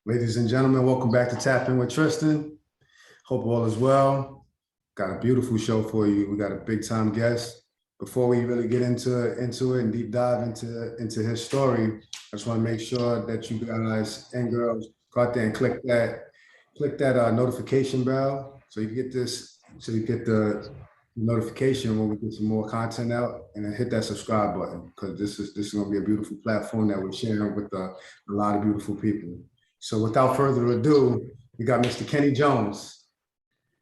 Ladies and gentlemen, welcome back to Tap In with Tristan. Hope all is well. Got a beautiful show for you. We got a big time guest. Before we really get into it and deep dive into his story, I just want to make sure that you guys and girls go out there and click that notification bell so you get the notification when we get some more content out, and then hit that subscribe button because this is going to be a beautiful platform that we're sharing with a lot of beautiful people. So without further ado, we got Mr. Kenny Jones.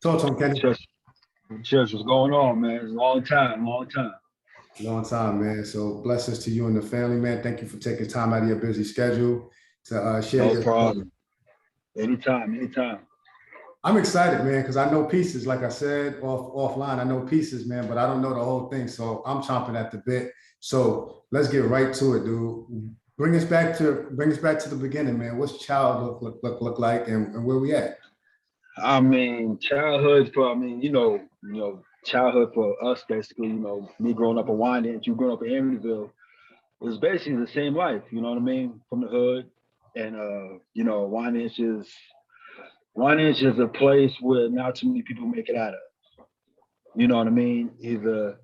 Talk to him, Kenny. Church, what's going on, man? It's a long time. Long time, man. So blessings to you and the family, man. Thank you for taking time out of your busy schedule to share. No problem. Anytime. I'm excited, man, because I know pieces. Like I said offline, I know pieces, man, but I don't know the whole thing. So I'm chomping at the bit. So let's get right to it, dude. Bring us back to the beginning, man. What's childhood look like, and where we at? I mean, childhood for us, basically, me growing up in Wyandanch, you growing up in Amityville, it was basically the same life, you know what I mean, from the hood. And Wyandanch is a place where not too many people make it out of. You know what I mean? Either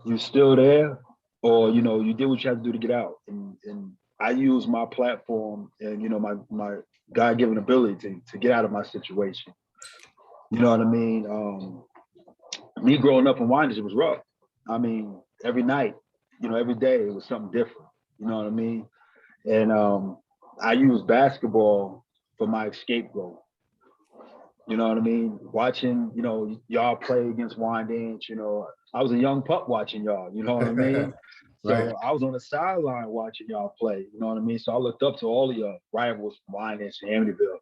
you're still there, or you did what you had to do to get out. And I use my platform and my God-given ability to get out of my situation. You know what I mean? Me growing up in Wyandanch, it was rough. I mean, every night, every day it was something different. You know what I mean? And I use basketball for my scapegoat. You know what I mean? Watching, y'all play against Wyandanch, I was a young pup watching y'all, you know what I mean? Right. So I was on the sideline watching y'all play, you know what I mean? So I looked up to all of your rivals from Wyandanch and Amityville.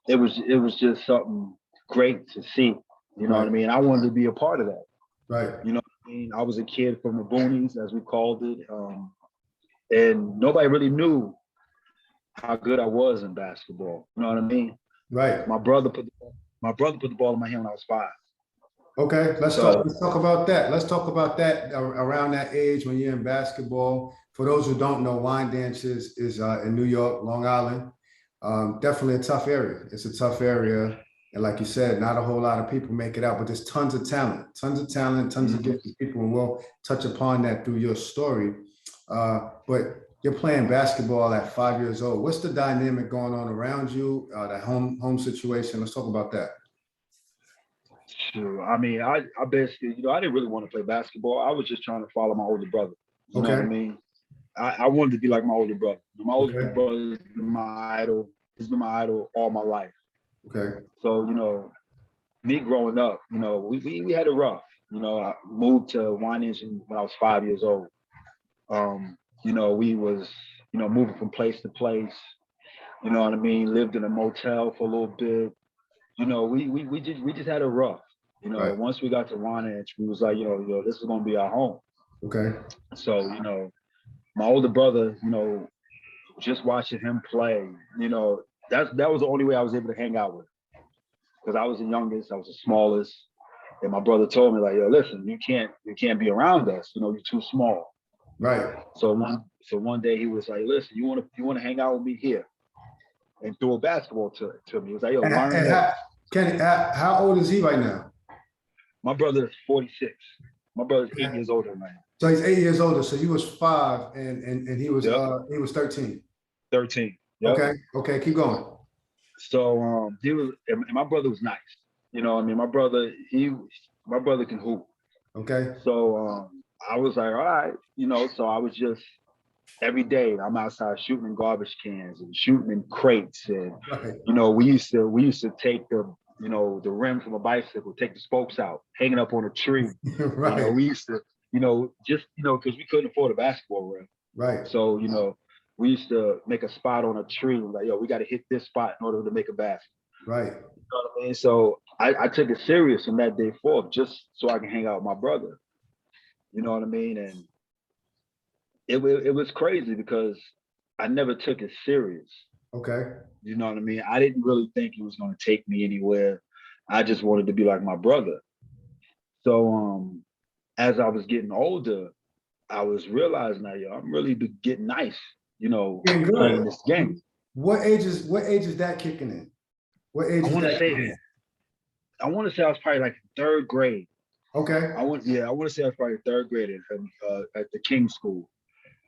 It was just something great to see, you know what I mean? I wanted to be a part of that. Right. You know what I mean? I was a kid from the boonies, as we called it. And nobody really knew how good I was in basketball. You know what I mean? Right. My brother put the ball in my hand when I was 5. Okay, let's talk about that. Let's talk about that around that age when you're in basketball. For those who don't know, Wyandanch is in New York, Long Island. Definitely a tough area. It's a tough area. And like you said, not a whole lot of people make it out, but there's tons of talent, tons of gifted people, and we'll touch upon that through your story. But you're playing basketball at 5 years old. What's the dynamic going on around you, that home situation? Let's talk about that. Sure. I mean, I basically, I didn't really want to play basketball. I was just trying to follow my older brother. You know what I mean? I wanted to be like my older brother. My older brother has been my idol. He's been my idol all my life. Okay. So, me growing up, we had it rough. I moved to Wyandanch when I was 5 years old. We was, moving from place to place. You know what I mean? Lived in a motel for a little bit. We just had it rough. Once we got to Wyandanch, we was like, this is gonna be our home. Okay. So, my older brother, just watching him play, that was the only way I was able to hang out with him. Because I was the youngest, I was the smallest. And my brother told me, like, yo, listen, you can't be around us, you're too small. Right. So one day he was like, listen, you wanna hang out with me here? And threw a basketball to me. He was like, yo, Kenny, how old is he right now? My brother is 46. My brother's 8 years older than I am. So he's 8 years older. So you was 5 and he was 13. 13. Yep. Okay, keep going. So and my brother was nice. My brother can hoop. Okay. So I was like, all right, so I was just every day I'm outside shooting in garbage cans and shooting in crates. And we used to take the rim from a bicycle, take the spokes out, hanging up on a tree. Right. We used to, just because we couldn't afford a basketball rim. Right. So, we used to make a spot on a tree, like, yo, we got to hit this spot in order to make a basket. Right. You know what I mean? So I took it serious from that day forth, just so I can hang out with my brother. You know what I mean? And it was crazy because I never took it serious. Okay. You know what I mean? I didn't really think it was going to take me anywhere. I just wanted to be like my brother. So as I was getting older, I was realizing that, I'm really getting nice, playing this game. what age is that kicking in? What age I is want to that say kicking in? I want to say I was probably like third grade. Okay. I want to say I was probably third grade at the King School.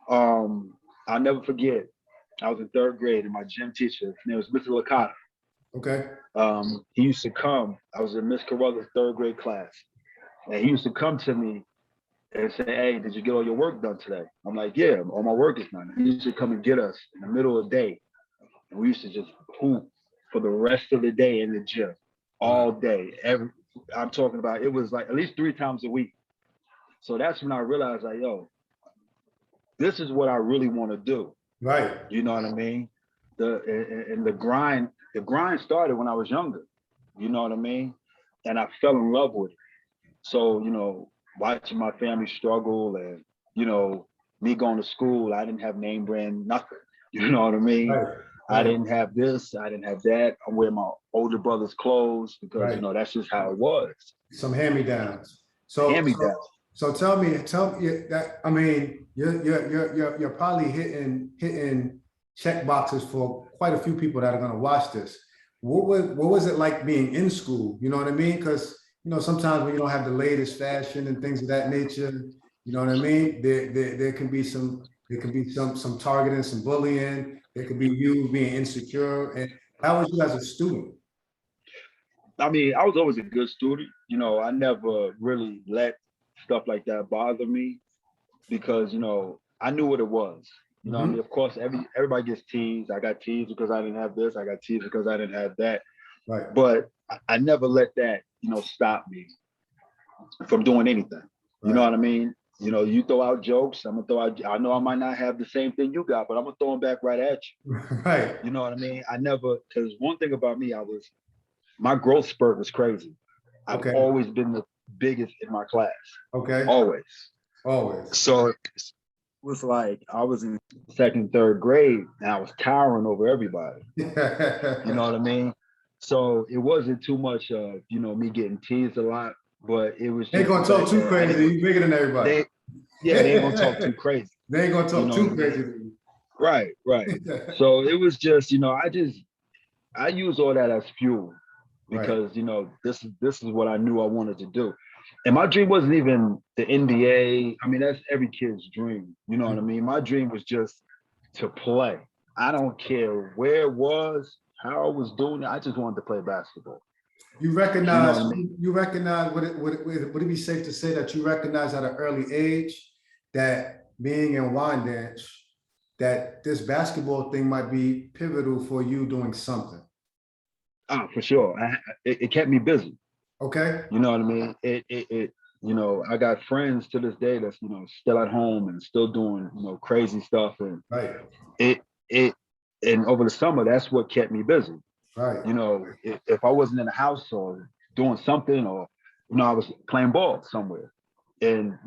Um, I'll never forget. I was in third grade, and my gym teacher, his name was Mr. Licata. Okay. He used to come. I was in Miss Carruthers' third grade class, and he used to come to me and say, "Hey, did you get all your work done today?" I'm like, "Yeah, all my work is done." He used to come and get us in the middle of the day, and we used to just hoop for the rest of the day in the gym, Wow. all day. I'm talking about it was like at least 3 times a week. So that's when I realized, like, yo, this is what I really want to do. Right. You know what I mean? And the grind started when I was younger. You know what I mean? And I fell in love with it. So, watching my family struggle and, me going to school, I didn't have name brand nothing. You know what I mean? Right. I Right. didn't have this, I didn't have that. I'm wearing my older brother's clothes because, Right. that's just how it was. Some hand-me-downs. Hand So, me so, down. so tell me that, I mean, you're probably hitting check boxes for quite a few people that are going to watch this. What was it like being in school? You know what I mean? Because, sometimes when you don't have the latest fashion and things of that nature, you know what I mean? There can be some targeting, some bullying. There could be you being insecure. And how was you as a student? I mean, I was always a good student. I never really let stuff like that bother me because, I knew what it was. You know what I mean? Hmm. Of course, everybody gets teased. I got teased because I didn't have this. I got teased because I didn't have that. Right. But I never let that, stop me from doing anything. You know Right. what I mean? You throw out jokes, I'm gonna throw out. I know I might not have the same thing you got, but I'm gonna throw them back right at you. Right. You know what I mean? I never, because one thing about me, my growth spurt was crazy. I've Okay. always been the biggest in my class, Okay. always. Always. So it was like I was in second, third grade, and I was towering over everybody. You know what I mean? So it wasn't too much of me getting teased a lot, but it was Ain't just the gonna talk fact too that I crazy. didn't. You bigger than everybody. They yeah, they ain't gonna talk too crazy. They ain't gonna You talk know what too I crazy mean? to Right, right. you. So it was just I use all that as fuel Right. because this is what I knew I wanted to do. And my dream wasn't even the NBA. I mean, that's every kid's dream. You know what I mean? My dream was just to play. I don't care where it was, how I was doing it. I just wanted to play basketball. You You know recognize, what I mean? you recognize, would it be safe to say that you recognize at an early age that being in Wyandanch, that this basketball thing might be pivotal for you doing something? For sure. It kept me busy. Okay. You know what I mean? I got friends to this day that's, still at home and still doing, crazy stuff. And Right. it, it, and over the summer, that's what kept me busy. Right. If I wasn't in the house or doing something or, I was playing ball somewhere. And,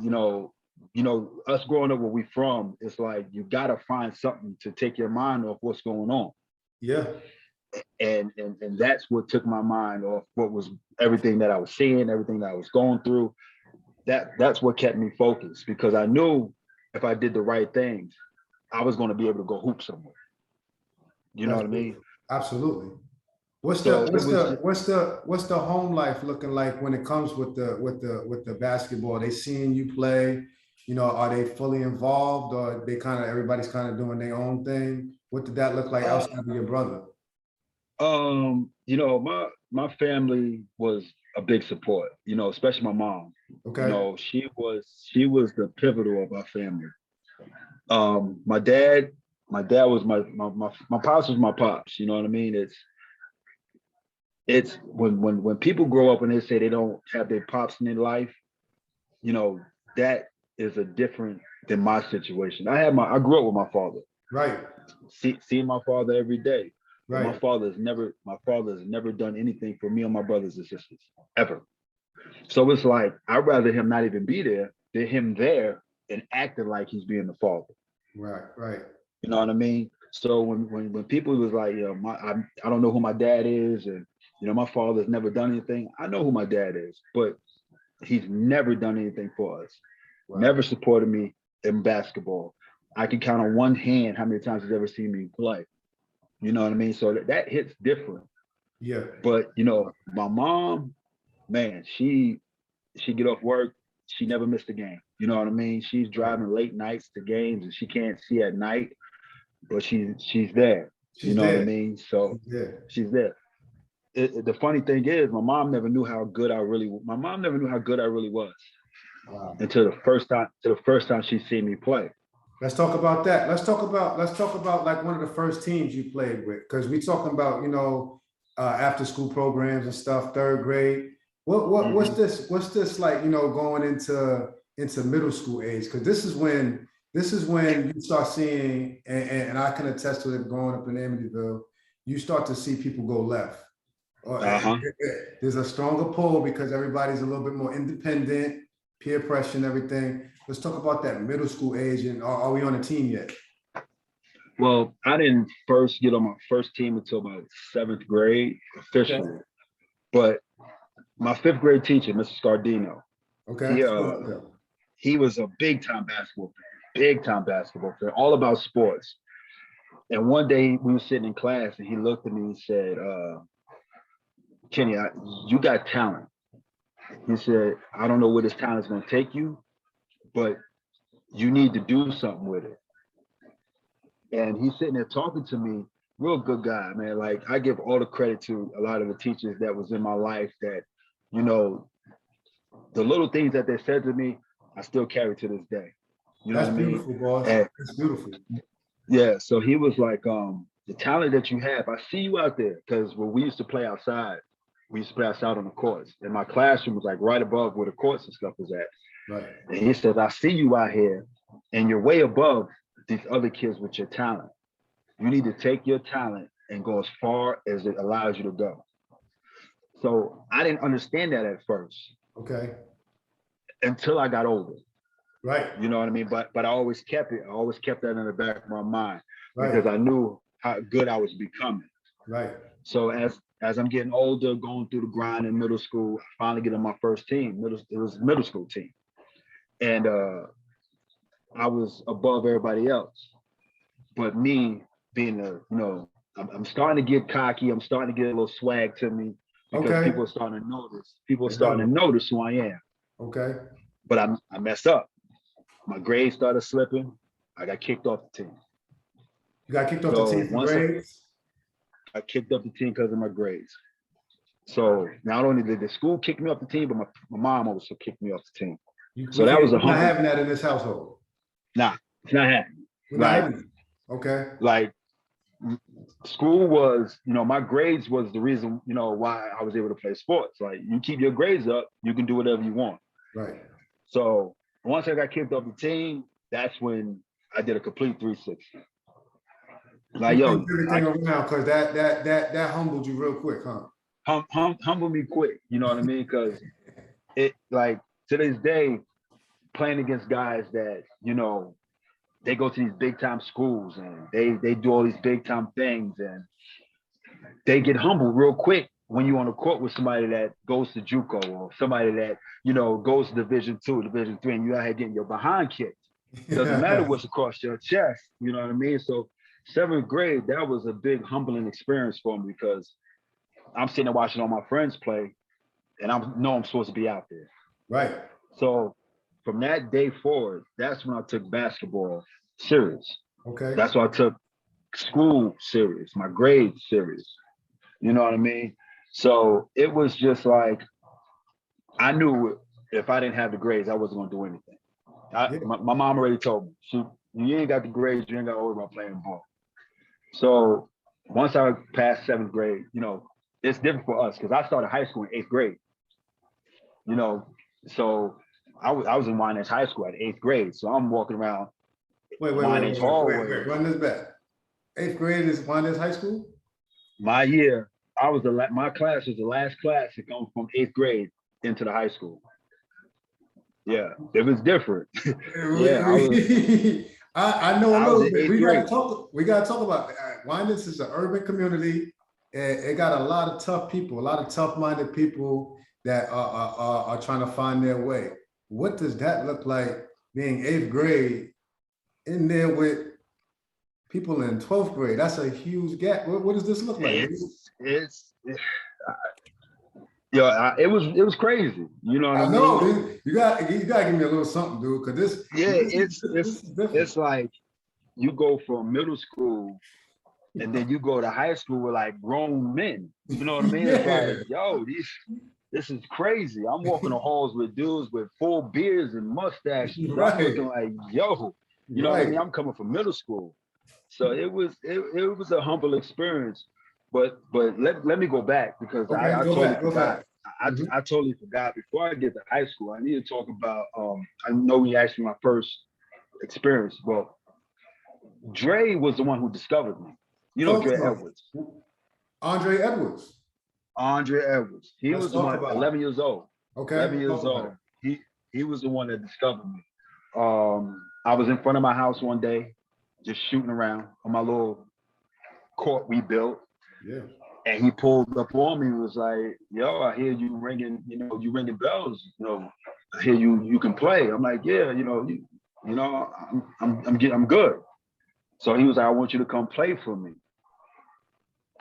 us growing up where we from, it's like, you got to find something to take your mind off what's going on. Yeah. And that's what took my mind off what was everything that I was seeing, everything that I was going through. That's what kept me focused because I knew if I did the right things, I was going to be able to go hoop somewhere. You know That's what I mean? beautiful. Absolutely. What's the So it what's was the just, what's the what's the home life looking like when it comes with the basketball? They seeing you play, are they fully involved or they everybody's kind of doing their own thing? What did that look like uh, outside of your brother? my family was a big support. Especially my mom. Okay. She was the pivotal of our family. My dad was my pops was my pops. You know what I mean? It's when people grow up and they say they don't have their pops in their life, that is a different than my situation. I grew up with my father. Right. Seeing my father every day. But my Right. father has never done anything for me or my brothers and sisters ever. So it's like I'd rather him not even be there than him there and acting like he's being the father. Right. Right. You know what I mean? So when people was like, I don't know who my dad is, and my father's never done anything. I know who my dad is, but he's never done anything for us. Right. Never supported me in basketball. I can count on one hand how many times he's ever seen me play. You know what I mean? So that hits different. Yeah. But my mom, man, she get off work, she never missed a game. You know what I mean? She's driving late nights to games and she can't see at night, but she's there. You She's know what I there. mean? So She's there. she's there. The funny thing is, my mom never knew how good I really. My mom never knew how good I really was Wow. until the first time she seen me play. Let's talk about that. Let's talk about like one of the first teams you played with, because we talking about after school programs and stuff, third grade. What's Mhm. this like, going into middle school age? Because this is when you start seeing, and I can attest to it growing up in Amityville, you start to see people go left. Or Uh-huh. there's a stronger pull because everybody's a little bit more independent, peer pressure and everything. Let's talk about that middle school age, and are we on a team yet? Well, I didn't first get on my first team until my seventh grade Okay. officially, but my fifth grade teacher, Mr. Scardino, Okay. he he was a big time basketball fan, all about sports. And one day we were sitting in class and he looked at me and said, Kenny, you got talent. He said, I don't know where this talent's going to take you, but you need to do something with it. And he's sitting there talking to me, real good guy, man. Like I give all the credit to a lot of the teachers that was in my life that, you know, the little things that they said to me, I still carry to this day. You know what That's I mean? beautiful, boss. And That's beautiful. yeah, so he was like, the talent that you have, I see you out there. Because when we used to play outside, we used to play outside on the courts. And my classroom was like right above where the courts and stuff was at. Right. And he says, I see you out here and you're way above these other kids with your talent. You need to take your talent and go as far as it allows you to go. So I didn't understand that at first Okay. until I got older. Right. You know what I mean? But I always kept it. I always kept that in the back of my mind Right. because I knew how good I was becoming. Right. So as I'm getting older, going through the grind in middle school, I finally get on my first team. It was a middle school team, and I was above everybody else. But me being I'm starting to get cocky. I'm starting to get a little swag to me because Okay. people are starting to notice. People are They starting to do. notice who I am. Okay. But I messed up. My grades started slipping. I got kicked off the team. You got kicked off the So team for once grades. I kicked off the team because of my grades. So not only did the school kick me off the team, but my mom also kicked me off the team. So that was a We're not humbling. having that in this household. Nah, it's not happening. We're not Like, having it. Okay. like school was, my grades was the reason, why I was able to play sports. Like you keep your grades up, you can do whatever you want. Right. So once I got kicked off the team, that's when I did a complete 360. Like, You yo, changed everything around because that humbled you real quick, huh? humble me quick. You know what I mean? Because it, like, to this day, playing against guys that, they go to these big time schools and they do all these big time things and they get humbled real quick when you're on the court with somebody that goes to JUCO or somebody that, goes to Division 2, Division 3, and you're out here getting your behind kicked. Doesn't matter what's across your chest, you know what I mean? So seventh grade, that was a big humbling experience for me because I'm sitting there watching all my friends play and I know I'm supposed to be out there. Right. So from that day forward, that's when I took basketball serious. Okay. That's why I took school serious, my grades serious. You know what I mean? So it was just like, I knew if I didn't have the grades, I wasn't going to do anything. Yeah. My mom already told me, you ain't got the grades, you ain't got to worry about playing ball. So once I passed seventh grade, it's different for us because I started high school in eighth grade. So I was in Wyandanch High School at eighth grade. So I'm walking around Wyandanch hallway. Run this back. Eighth grade is Wyandanch High School? My year, my class was the last class to come from eighth grade into the high school. Yeah, it was different. Yeah, I know a I was little in bit. eighth grade. We gotta talk about that. Wyandanch is an urban community. It got a lot of tough people, a lot of tough-minded people that are trying to find their way. What does that look like being eighth grade in there with people in 12th grade. That's a huge gap. What does this look like? It was crazy. You know what I know, mean? dude. You got to give me a little something, dude, because this is different. It's like you go from middle school and then you go to high school with like grown men. You know what I mean? It's like, yo, this is crazy. I'm walking the halls with dudes with full beards and mustaches. Right. I'm looking like, yo, you know what I mean? I'm coming from middle school. So it was a humble experience. But let me go back because I totally forgot. I totally forgot. Before I get to high school, I need to talk about I know you asked me my first experience. Well, Dre was the one who discovered me. You know Dre Edwards. Andre Edwards. Andre Edwards. He was the one, 11 years old. Okay. 11 years old. He was the one that discovered me. I was in front of my house one day, just shooting around on my little court we built. Yeah. And he pulled up on me and was like, yo, I hear you ringing, you ringing bells, I hear you can play. I'm like, yeah, I'm good. So he was like, I want you to come play for me.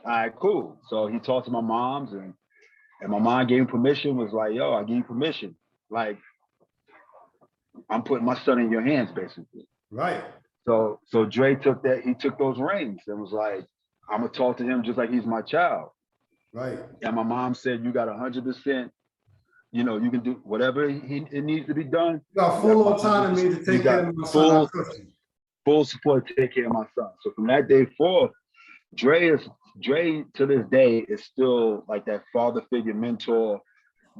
All right, cool. So he talked to my moms and my mom gave him permission, was like, yo, I give you permission. Like, I'm putting my son in your hands, basically. Right. So Dre took those rings and was like, I'm gonna talk to him just like he's my child. Right. And my mom said, you got 100%, you can do whatever it needs to be done. You got full autonomy to take care of my son. Full support to take care of my son. So from that day forth, Dre to this day is still like that father figure mentor,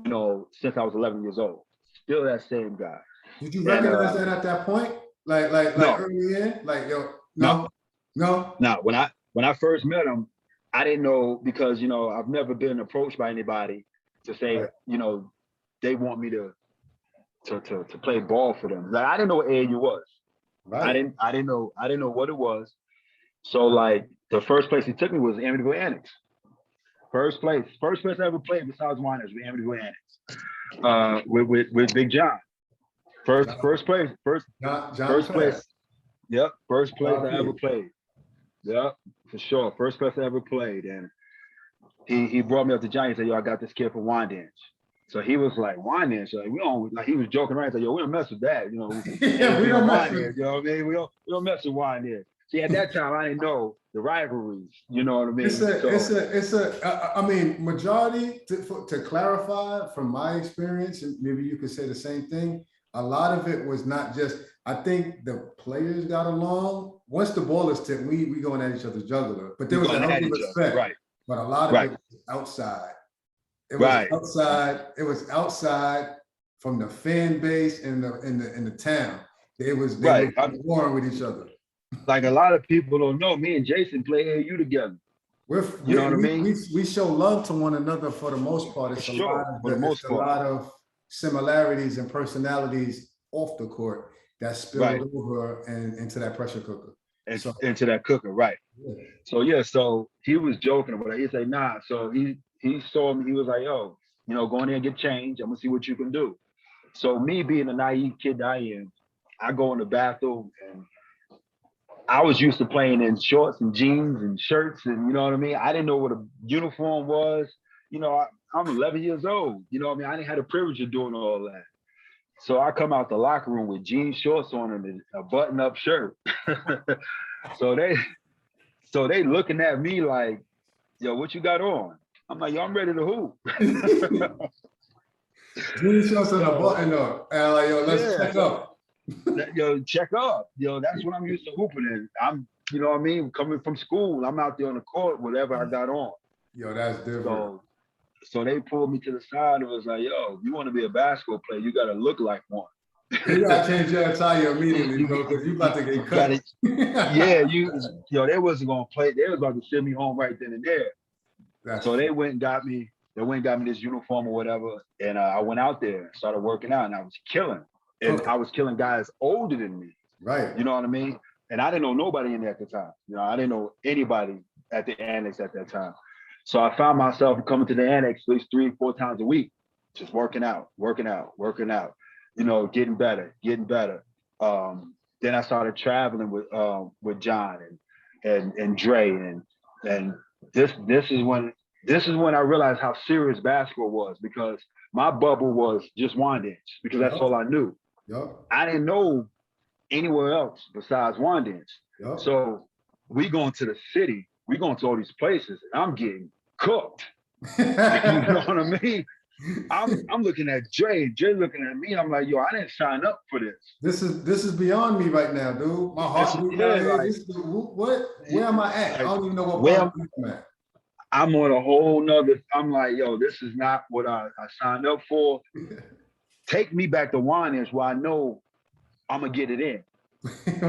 since I was 11 years old. Still that same guy. Did you recognize that at that point? Like no. Early in? Like, yo, no. When I first met him, I didn't know because, I've never been approached by anybody to say, right. They want me to play ball for them. Like, I didn't know what AAU was. Right. I didn't know what it was. So like the first place he took me was Amityville Annex. First place I ever played besides Wyandanch was Amityville Annex. With Big John. First place. Yep, first place I ever played. Yep, for sure. First place I ever played. And he brought me up to John. He said, yo, I got this kid from Wyandanch. So he was like, Wyandanch, he was joking around. He said, yo, we don't mess with that. We don't mess with, you know what I mean? We don't mess with Wyandanch. See, at that time, I didn't know the rivalries. You know what I mean? I mean, majority, to clarify from my experience, and maybe you could say the same thing, a lot of it was not just, I think the players got along. Once the ball is tipped, we going at each other's jugular. But there was a healthy respect. Right. But a lot of it was outside. It was outside. It was outside from the fan base in the town. They were warring with each other. Like a lot of people don't know, me and Jason play AAU together. You know what I mean? We show love to one another for the most part. It's a lot of similarities and personalities off the court that spilled over and into that pressure cooker. Into that cooker, right. Yeah. So he was joking about it. He said, nah. So he saw me, he was like, yo, go in there and get changed. I'm gonna see what you can do. So me being the naive kid I am, I go in the bathroom and I was used to playing in shorts and jeans and shirts and you know what I mean? I didn't know what a uniform was. I'm 11 years old. You know what I mean? I didn't have the privilege of doing all that. So I come out the locker room with jean shorts on and a button-up shirt. So they looking at me like, yo, what you got on? I'm like, yo, I'm ready to hoop. Jean shorts and a button-up. And like, yo, let's check up. Yo, check up. Yo, that's what I'm used to hooping in. I'm, you know what I mean? Coming from school, I'm out there on the court, whatever I got on. Yo, that's different. So they pulled me to the side and was like, yo, you want to be a basketball player, you got to look like one. You got to change your attire immediately, because you about to get cut. They wasn't going to play. They was about to send me home right then and there. They went and got me this uniform or whatever. And I went out there and started working out and I was killing. And I was killing guys older than me. Right. You know what I mean? And I didn't know nobody in there at the time. I didn't know anybody at the annex at that time. So I found myself coming to the annex at least 3-4 times a week, just working out, getting better. Then I started traveling with John and Dre and this is when I realized how serious basketball was, because my bubble was just Wyandanch, because that's all I knew. Yep. I didn't know anywhere else besides Wyandanch. Yep. So we going to the city, we going to all these places, and I'm getting cooked. You know what I mean? I'm looking at Dre looking at me. I'm like, yo, I didn't sign up for this. This is beyond me right now, dude. My heart beating out here. Like, What? Where am I at? Like, I don't even know what where part I'm at. I'm on a whole nother. I'm like, yo, this is not what I signed up for. Take me back to Wyandanch where I know I'm gonna get it in.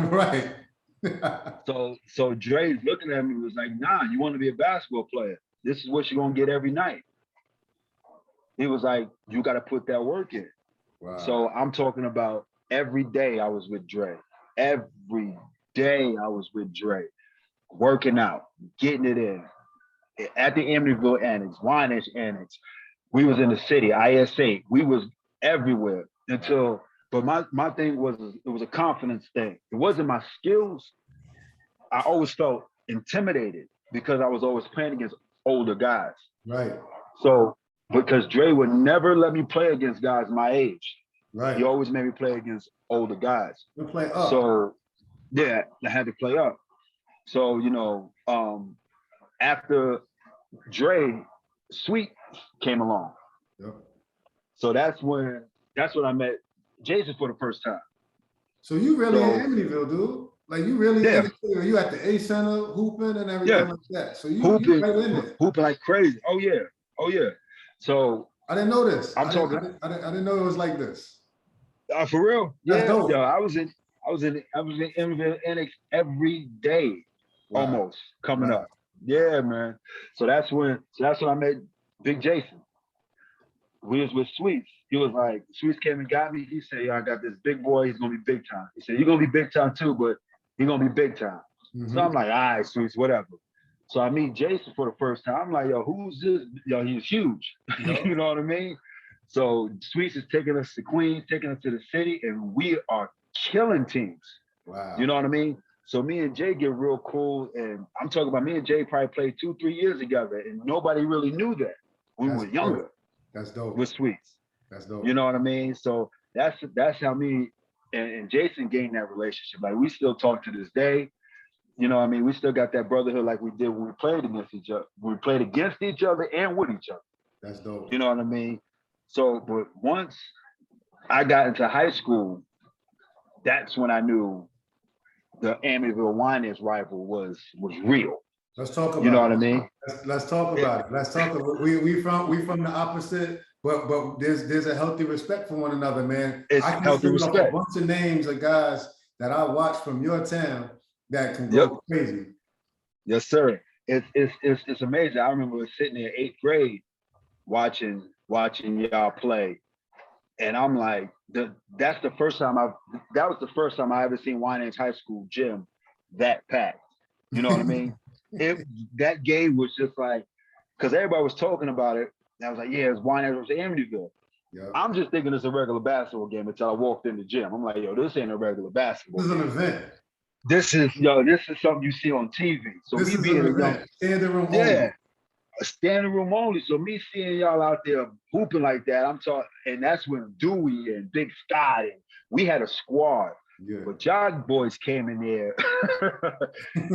Right. So Dre's looking at me, was like, nah, you want to be a basketball player. This is what you're gonna get every night. He was like, you got to put that work in. Wow. So I'm talking about every day I was with Dre. Every day I was with Dre, working out, getting it in. At the Amityville Annex, Wyandanch Annex, we was in the city, ISA, we was everywhere until, but my thing was, it was a confidence thing. It wasn't my skills. I always felt intimidated because I was always playing against older guys. Right. So, because Dre would never let me play against guys my age. Right. He always made me play against older guys. You play up. So, yeah, I had to play up. So, you know, after Dre, Sweet came along. Yep. So that's when I met Jason for the first time. So you really in Amityville, dude? Like you really you at the A Center hooping and everything like that. So you hooping, right in there. Hooping like crazy. Oh yeah. So I didn't know this. I didn't know it was like this. For real? That's dope. Yeah. I was in Amityville Annex every day, almost coming up. Yeah, man. So that's when I met Big Jason. We was with Sweets. He was like, Sweets came and got me. He said, yo, I got this big boy. He's gonna be big time. He said, you're gonna be big time too, but he's gonna be big time. Mm-hmm. So I'm like, all right, Sweets, whatever. So I meet Jason for the first time. I'm like, yo, who's this? Yo, he's huge. You know what I mean? So Sweets is taking us to Queens, taking us to the city, and we are killing teams. Wow. You know what I mean? So me and Jay get real cool, and I'm talking about me and Jay probably played 2-3 years together, and nobody really knew that. We were younger. Dope. That's dope. With Sweets. That's dope. You know what I mean? So that's how me and Jason gained that relationship. Like we still talk to this day. You know what I mean? We still got that brotherhood like we did when we played against each other. We played against each other and with each other. That's dope. You know what I mean? So, but once I got into high school, that's when I knew the Amityville Wyandanch rival was real. Let's talk about it. You know what I mean? Let's talk about it. Let's talk about we from the opposite, but there's a healthy respect for one another, man. It's I can healthy think of respect. a bunch of names of guys that I watched from your town that can go crazy. Yes, sir. It's amazing. I remember sitting in 8th grade watching y'all play, and I'm like, that was the first time I ever seen Wyandanch High School gym that packed. You know what I mean? That game was just like, because everybody was talking about it. And I was like, yeah, it's Wyandanch versus Amityville. Yep. I'm just thinking it's a regular basketball game until I walked in the gym. I'm like, yo, this ain't a regular basketball game. This is an event. This is something you see on TV. So this me being a young standing room only. A standing room only. So me seeing y'all out there hooping like that, I'm talking, and that's when Dewey and Big Scott, and we had a squad. Yeah. But y'all boys came in there.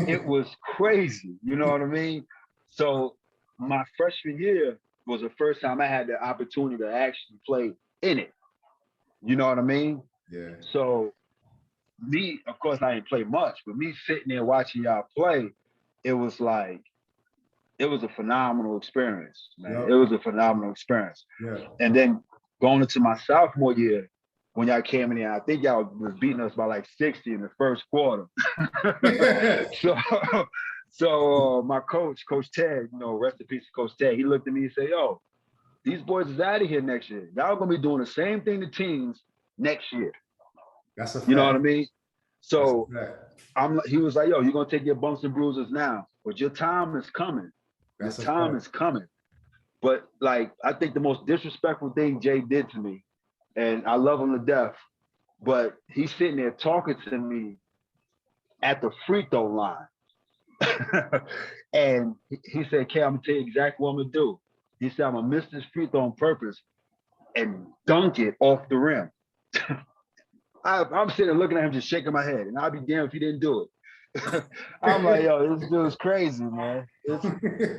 It was crazy. You know what I mean? So my freshman year was the first time I had the opportunity to actually play in it. You know what I mean? Yeah. So me, of course, I didn't play much, but me sitting there watching y'all play, it was like, it was a phenomenal experience, man. Yep. It was a phenomenal experience. Yeah. And then going into my sophomore year, when y'all came in here, I think y'all was beating us by like 60 in the first quarter. So my coach, Coach Ted, you know, rest in peace to Coach Ted, he looked at me and said, yo, these boys is out of here next year. Y'all gonna be doing the same thing to teams next year. That's a fact. You know what I mean? So he was like, yo, you're gonna take your bumps and bruises now, but your time is coming. Your time is coming. But like, I think the most disrespectful thing Jay did to me, and I love him to death, but he's sitting there talking to me at the free throw line. And he said, "Okay, I'm gonna tell you exactly what I'm gonna do." He said, "I'm gonna miss this free throw on purpose and dunk it off the rim." I'm sitting there looking at him, just shaking my head, and I'll be damned if he didn't do it. I'm like, yo, this dude's crazy, man.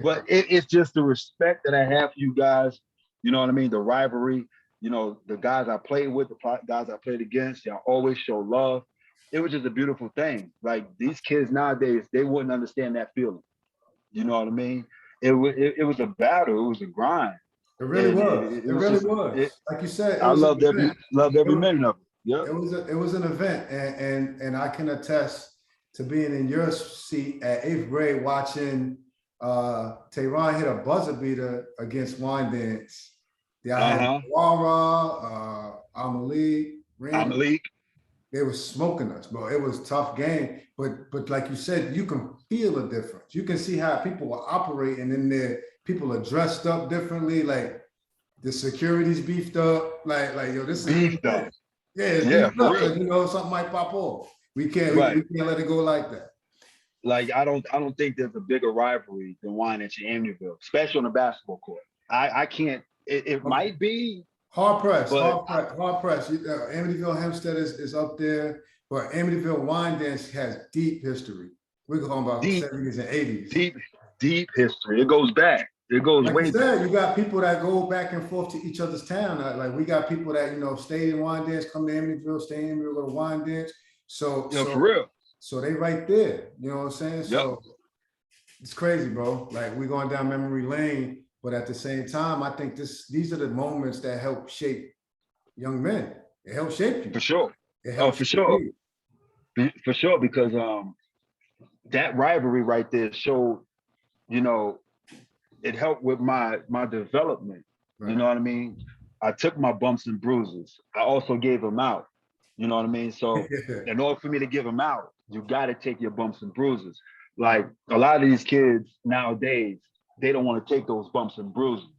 But it's just the respect that I have for you guys. You know what I mean? The rivalry. You know, the guys I played with, the guys I played against, y'all always show love. It was just a beautiful thing. Like these kids nowadays, they wouldn't understand that feeling. You know what I mean? It was a battle. It was a grind. It really was. It Was really just, was. Like you said, it I was an loved event. every minute of it. Yeah. It was an event, and I can attest to being in your seat at 8th grade watching Tehran hit a buzzer beater against Wyandanch. Yeah, I had Wara, Amelie, Randy. They were smoking us, bro. It was a tough game, but like you said, you can feel the difference. You can see how people were operating in there. People are dressed up differently. Like the security's beefed up. Like yo, this is beefed up. Yeah, it's beefed up because you know something might pop off. We can't let it go like that. Like I don't think there's a bigger rivalry than Wyandanch and Amityville, especially on the basketball court. I can't. It might be hard press. Amityville Hempstead is up there, but Amityville Wyandanch has deep history. We're talking about 70s and 80s. Deep history. It goes back. It goes like way back. You got people that go back and forth to each other's town. Like we got people that stay in Wyandanch, come to Amityville, stay in Amityville, go to Wyandanch. So for real. So they right there. You know what I'm saying? So it's crazy, bro. Like we're going down memory lane, but at the same time, I think these are the moments that help shape young men. It helps shape you. For sure. For sure. For sure, because that rivalry right there showed, it helped with my development. Right. You know what I mean? I took my bumps and bruises. I also gave them out. You know what I mean? So in order for me to give them out, you got to take your bumps and bruises. Like a lot of these kids nowadays, they don't want to take those bumps and bruises.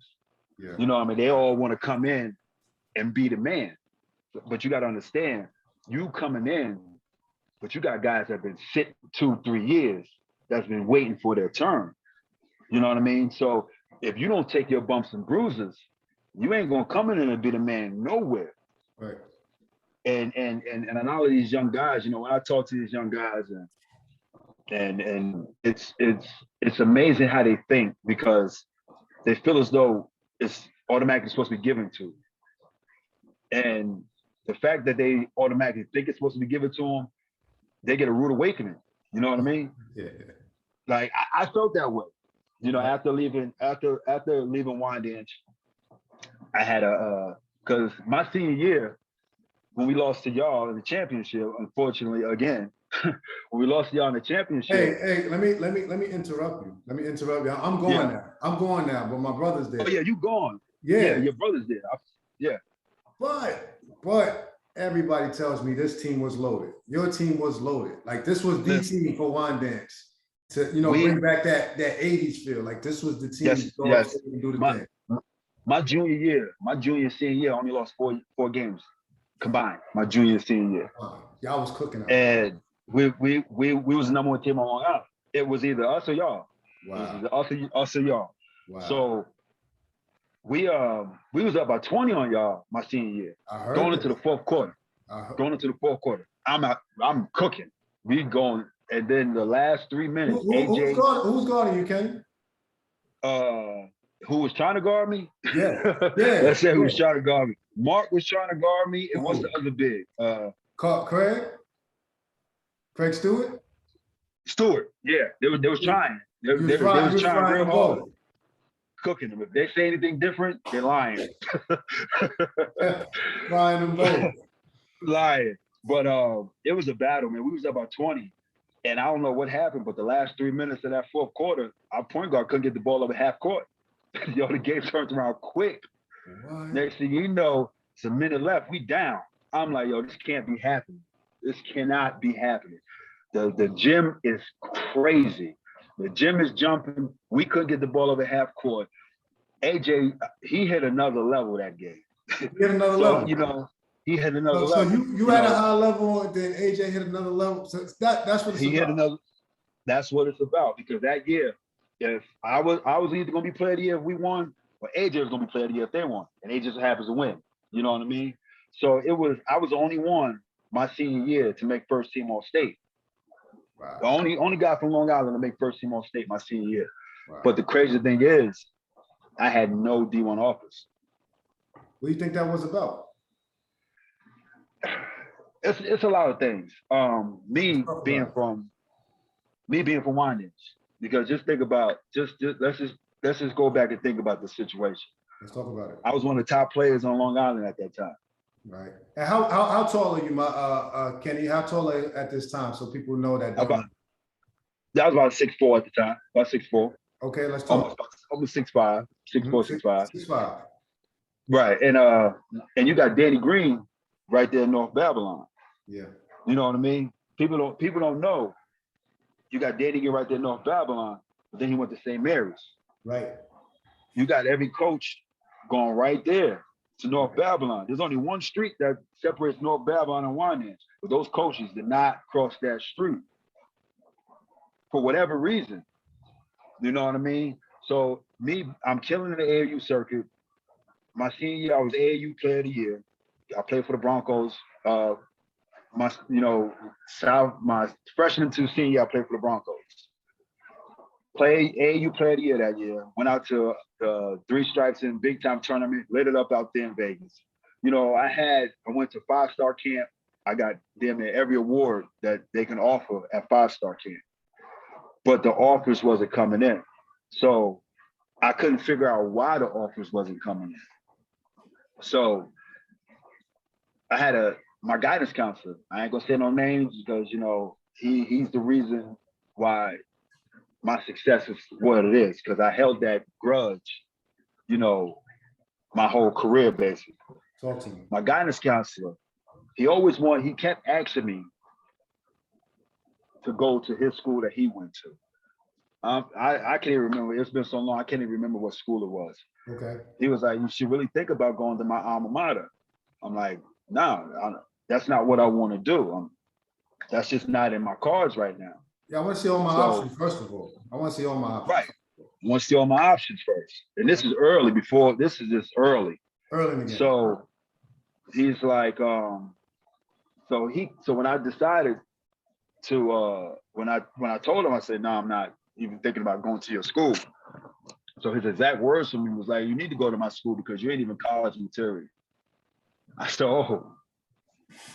Yeah. You know what I mean? They all want to come in and be the man. But you got to understand, you coming in, but you got guys that have been sitting 2-3 years that's been waiting for their turn. You know what I mean? So if you don't take your bumps and bruises, you ain't gonna come in and be the man nowhere. Right. And a lot of these young guys, when I talk to these young guys, and it's amazing how they think, because they feel as though it's automatically supposed to be given to. And the fact that they automatically think it's supposed to be given to them, they get a rude awakening. You know what I mean? Yeah. Like I felt that way. After leaving Wyandanch, I had because my senior year, when we lost to y'all in the championship, unfortunately, again, when we lost to y'all in the championship. Hey, let me interrupt you. I'm going now. I'm going now, but my brother's there. Oh yeah, you gone. Yeah, your brother's there. Yeah. But everybody tells me this team was loaded. Your team was loaded. Like this was the team for Wyandanch to bring back that 80s feel. Like this was the team to go and do the thing. My junior senior year, I only lost four games combined. My junior senior year. Y'all was cooking up. And we was the number one team on Long Island. It was either us or y'all. Wow. It was either us or y'all. Wow. So we was up by 20 on y'all my senior year. Going into the fourth quarter. I'm cooking. We going, and then the last 3 minutes, AJ. Who's guarding you, Kenny? Who was trying to guard me? Yeah. Let's say who was trying to guard me. Mark was trying to guard me, and what's the other big? Craig Stewart? Stewart, yeah. They was trying. They was trying real hard. Cooking them. If they say anything different, they're lying. Lying them both. Lying. But it was a battle, man. We was up by 20. And I don't know what happened, but the last 3 minutes of that fourth quarter, our point guard couldn't get the ball over half court. The game turned around quick. What? Next thing you know, it's a minute left. We down. I'm like, this can't be happening. This cannot be happening. The gym is crazy. The gym is jumping. We couldn't get the ball over half court. AJ, he hit another level that game. He hit another level. He hit another level. So you had a high level, and then AJ hit another level. So that's what it's he about. Hit another. That's what it's about. Because that year, if I was either gonna be player of the year if we won, or AJ was gonna be player of the year if they won, and AJ just happens to win. You know what I mean? So I was the only one my senior year to make first team all state. Wow. The only guy from Long Island to make first team all state my senior year. Wow. But the crazy thing is, I had no D1 offers. What do you think that was about? It's a lot of things. Me being from Wyandanch, because just think about let's just go back and think about the situation. Let's talk about it. I was one of the top players on Long Island at that time. Right. And how tall are you, Kenny? How tall are you at this time, so people know that? I was about 6'4" at the time. About 6'4". Okay, let's talk. Almost 6'5", 6'4", 6'5". 6'5". Right, and you got Danny Green right there in North Babylon. Yeah. You know what I mean? People don't know. You got Danny Green right there in North Babylon, but then he went to St. Mary's. Right. You got every coach going right there to North Babylon. There's only one street that separates North Babylon and Wyandanch, but those coaches did not cross that street for whatever reason. You know what I mean? So I'm killing in the AAU circuit. My senior year, I was AAU Player of the Year. I played for the Broncos. My freshman to senior year, I played for the Broncos. Played AAU Player of the Year that year. Went out to the Three Stripes in big time tournament. Lit it up out there in Vegas. You know, I went to 5-star camp. I got damn near every award that they can offer at 5-star camp. But the offers wasn't coming in. So I couldn't figure out why the offers wasn't coming in. So I had my guidance counselor. I ain't gonna say no names because, you know, he's the reason why my success is what it is, because I held that grudge, you know, my whole career basically. Talk to me. My guidance counselor, he kept asking me to go to his school that he went to. I can't even remember. It's been so long, I can't even remember what school it was. Okay. He was like, you should really think about going to my alma mater. I'm like, no, that's not what I want to do. That's just not in my cards right now. Yeah, I want to see all my options, first of all. I want to see all my options. Right. I want to see all my options first. And this is early this is just early. Early in the game. So he's like, so when I decided to, when I told him, I said, no, I'm not even thinking about going to your school. So his exact words to me was like, you need to go to my school because you ain't even college material. I said, oh,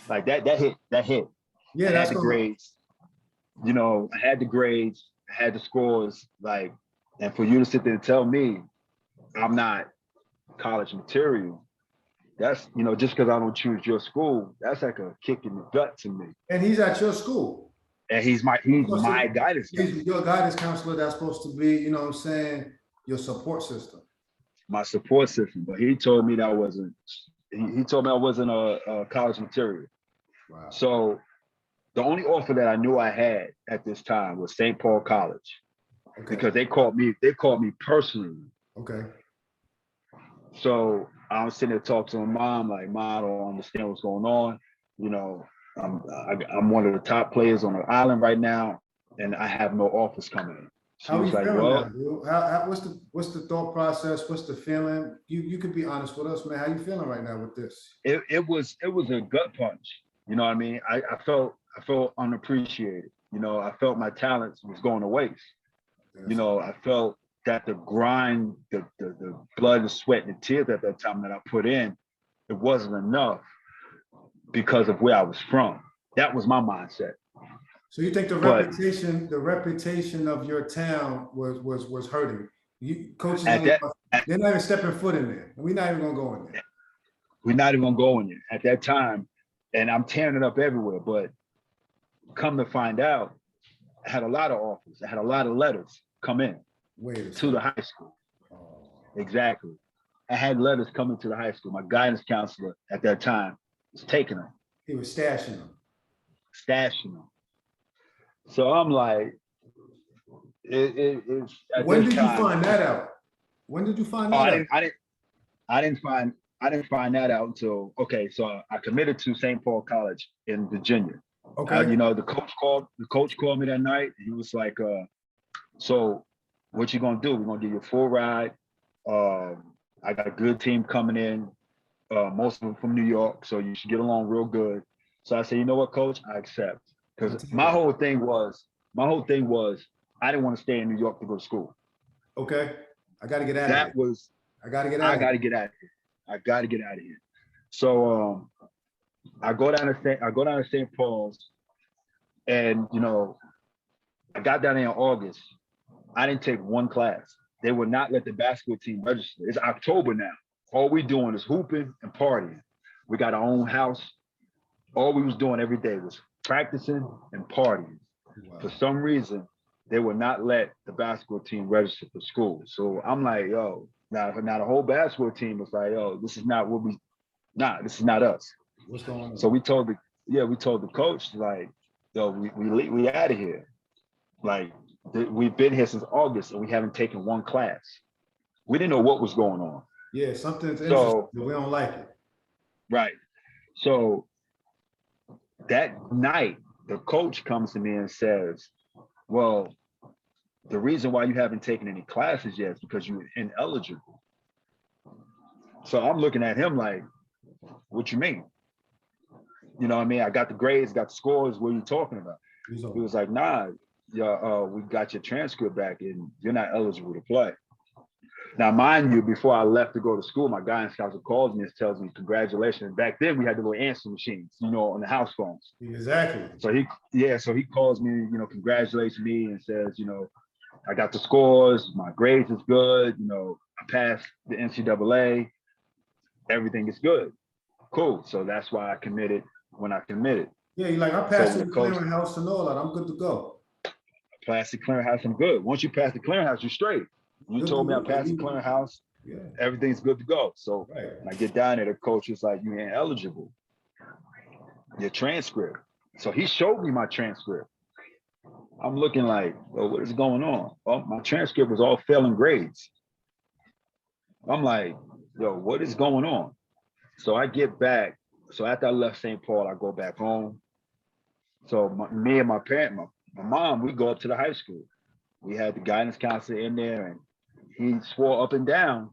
like that hit. Yeah, that's the grades. You know, I had the grades, I had the scores, like, and for you to sit there and tell me I'm not college material, that's, you know, just because I don't choose your school, that's like a kick in the gut to me. And he's at your school. And he's my guidance counselor. He's your guidance counselor that's supposed to be, you know what I'm saying, your support system. My support system. But he told me that wasn't, he told me I wasn't a college material. Wow. So the only offer that I knew I had at this time was St. Paul College. Okay. Because they called me personally. Okay. So I was sitting there talking to my mom, like, Mom, I don't understand what's going on. You know, I'm one of the top players on the island right now, and I have no offers coming in. She was like, well, now, what's the thought process? What's the feeling? You could be honest with us, man. How you feeling right now with this? It was a gut punch. You know what I mean? I felt unappreciated. You know, I felt my talents was going to waste. Yes. You know, I felt that the grind, the blood and sweat and tears at that time that I put in, it wasn't enough because of where I was from. That was my mindset. So you think the reputation of your town was hurting? You coaches, they're not even stepping foot in there. We're not even gonna go in there. We're not even gonna go in there at that time, and I'm tearing it up everywhere. But come to find out, I had a lot of offers. I had a lot of letters come in to the high school. Oh. Exactly. I had letters coming to the high school. My guidance counselor at that time was taking them. He was stashing them. So I'm like, it's. When did you find that out? When did you find that out? I didn't find that out until, okay, so I committed to St. Paul College in Virginia. Okay. You know, the coach called me that night. He was like, so what you gonna do? We're gonna give you a full ride. I got a good team coming in, most of them from New York, so you should get along real good. So I said, you know what, coach, I accept. Because my whole thing was, I didn't want to stay in New York to go to school. Okay. I got to get out of That here. was, I got to get out I of got here. to get out of here. I got to get out of here. So I go down to St. Paul's, and you know, I got down there in August. I didn't take one class. They would not let the basketball team register. It's October now. All we doing is hooping and partying. We got our own house. All we was doing every day was practicing and partying. Wow. For some reason, they would not let the basketball team register for school. So I'm like, yo, now the whole basketball team was like, yo, this is not this is not us. What's going on? So we told the coach, like, yo, we out of here. Like, we've been here since August and we haven't taken one class. We didn't know what was going on. Yeah, something's interesting, but we don't like it. Right. So that night, the coach comes to me and says, well, the reason why you haven't taken any classes yet is because you're ineligible. So I'm looking at him like, what you mean? You know what I mean? I got the grades, got the scores. What are you talking about? He was like, nah, we got your transcript back and you're not eligible to play. Now, mind you, before I left to go to school, my guidance counselor calls me and tells me, congratulations. Back then, we had the little answer machines, you know, on the house phones. Exactly. So he calls me, you know, congratulates me and says, you know, I got the scores, my grades is good, you know, I passed the NCAA, everything is good. Cool. So that's why I committed when I committed. Yeah, you're like, I passed the clearinghouse and all that. I'm good to go. Passed the clearinghouse, I'm good. Once you pass the clearinghouse, you're straight. You told me I passed the clearinghouse, everything's good to go. So when I get down there, the coach is like, you ain't eligible. Your transcript. So he showed me my transcript. I'm looking like, oh, what is going on? Oh, my transcript was all failing grades. I'm like, yo, what is going on? So I get back. So after I left St. Paul, I go back home. So me and my mom, we go up to the high school. We had the guidance counselor in there, and he swore up and down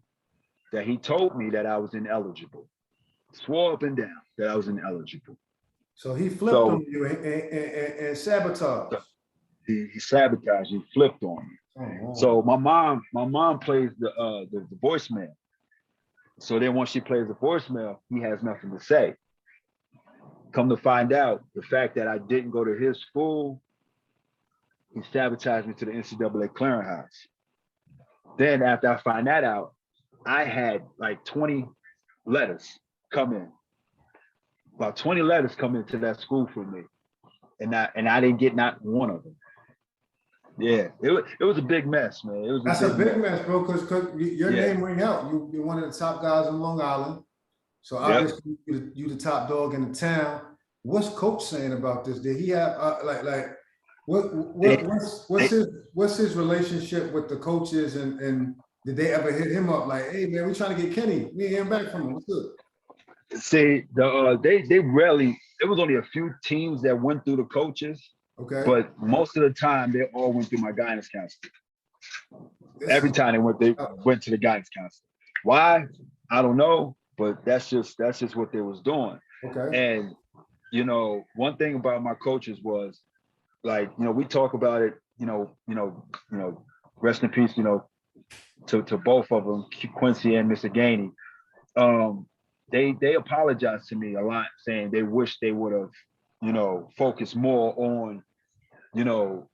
that he told me that I was ineligible. Swore up and down that I was ineligible. So he flipped on you and sabotaged. He sabotaged. He flipped on me. Oh, so my mom plays the voicemail. So then once she plays the voicemail, he has nothing to say. Come to find out, the fact that I didn't go to his school, he sabotaged me to the NCAA clearinghouse. Then after I find that out, I had like 20 letters come in. About 20 letters come into that school for me. And I didn't get not one of them. Yeah, it was a big mess, man. That's a big mess, bro, because your name rang out. You're one of the top guys in Long Island. So obviously you the top dog in the town. What's coach saying about this? Did he have what's his relationship with the coaches and did they ever hit him up like, hey man, we're trying to get Kenny. We ain't hearing back from him. What's good? See, they rarely, it was only a few teams that went through the coaches. Okay. But most of the time they all went through my guidance counselor. Every time they went to the guidance counselor. Why? I don't know, but that's just what they was doing. Okay. And you know, one thing about my coaches was like, you know, we talk about it, you know, rest in peace, you know, to both of them, Quincy and Mr. Gainey. They apologized to me a lot, saying they wish they would have, you know, focused more on, you know,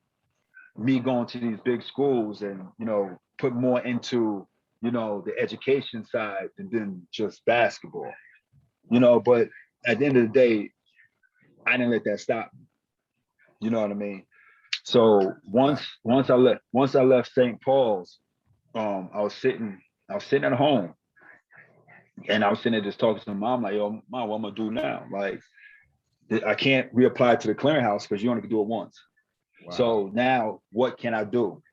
me going to these big schools and, you know, put more into, you know, the education side than just basketball, you know. But at the end of the day, I didn't let that stop me. You know what I mean? So once I left St. Paul's, I was sitting at home, and I was sitting there just talking to my mom, like, yo, mom, what I'm gonna do now? Like, I can't reapply to the clearinghouse because you only can do it once. Wow. So now what can I do?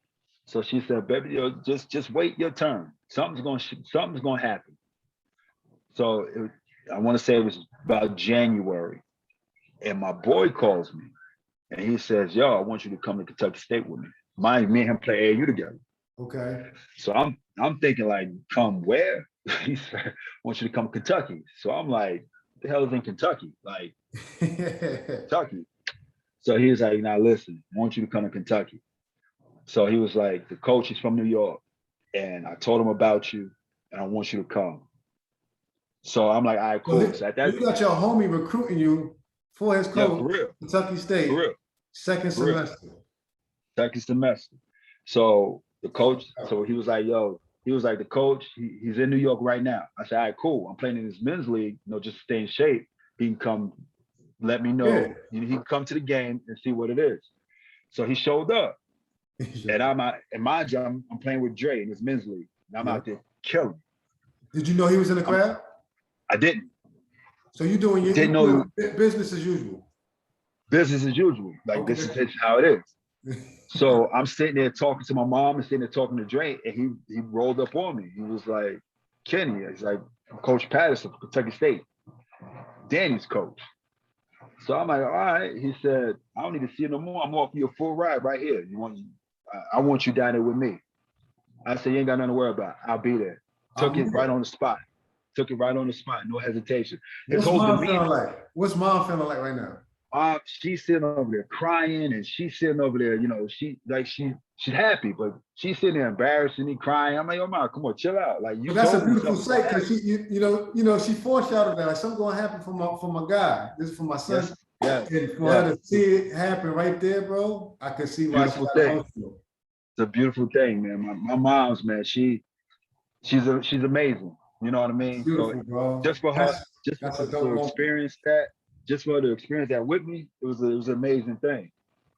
So she said, baby, just wait your turn. Something's gonna happen. So I want to say it was about January. And my boy calls me and he says, yo, I want you to come to Kentucky State with me. Me and him play AAU together. Okay. So I'm thinking like, come where? He said, I want you to come to Kentucky. So I'm like, the hell is in Kentucky? Like, Kentucky. So he was like, now listen, I want you to come to Kentucky. So he was like, the coach is from New York. And I told him about you and I want you to come. So I'm like, all right, cool. So at that, you got your homie recruiting you for his coach, for real. Kentucky State, For real. second For real. semester. Second semester. So the coach, so he was like, yo, he was like, the coach, he's in New York right now. I said, all right, cool. I'm playing in this men's league, just to stay in shape. He can come, let me know. Yeah. He can come to the game and see what it is. So he showed up. And I'm out, and mind you, I'm playing with Dre in this men's league. And I'm out there killing. Did you know he was in the crowd? I didn't. So you doing your business as usual. Business as usual. Like this is how it is. So I'm sitting there talking to my mom and sitting there talking to Dre, and he rolled up on me. He was like, Kenny, he's like, Coach Patterson from Kentucky State, Danny's coach. So I'm like, all right. He said, I don't need to see you no more. I'm offering you a full ride right here. I want you down there with me. I said, you ain't got nothing to worry about. I'll be there. Took it right on the spot. No hesitation. What's mom feeling like? What's mom feeling like right now? She's sitting over there crying, and she's sitting over there, she's happy, but she's sitting there embarrassing me, crying. I'm like, oh mom, come on, chill out. Like you. That's a beautiful sight because she foreshadowed that like something's gonna happen for my guy. This is for my son. Yes. And for her to see it happen right there, bro, I can see why she's emotional. It's a beautiful thing, man. My mom's, man, she's amazing. You know what I mean? Beautiful, bro. Just for her, to experience that. Just for her to experience that with me, it was an amazing thing.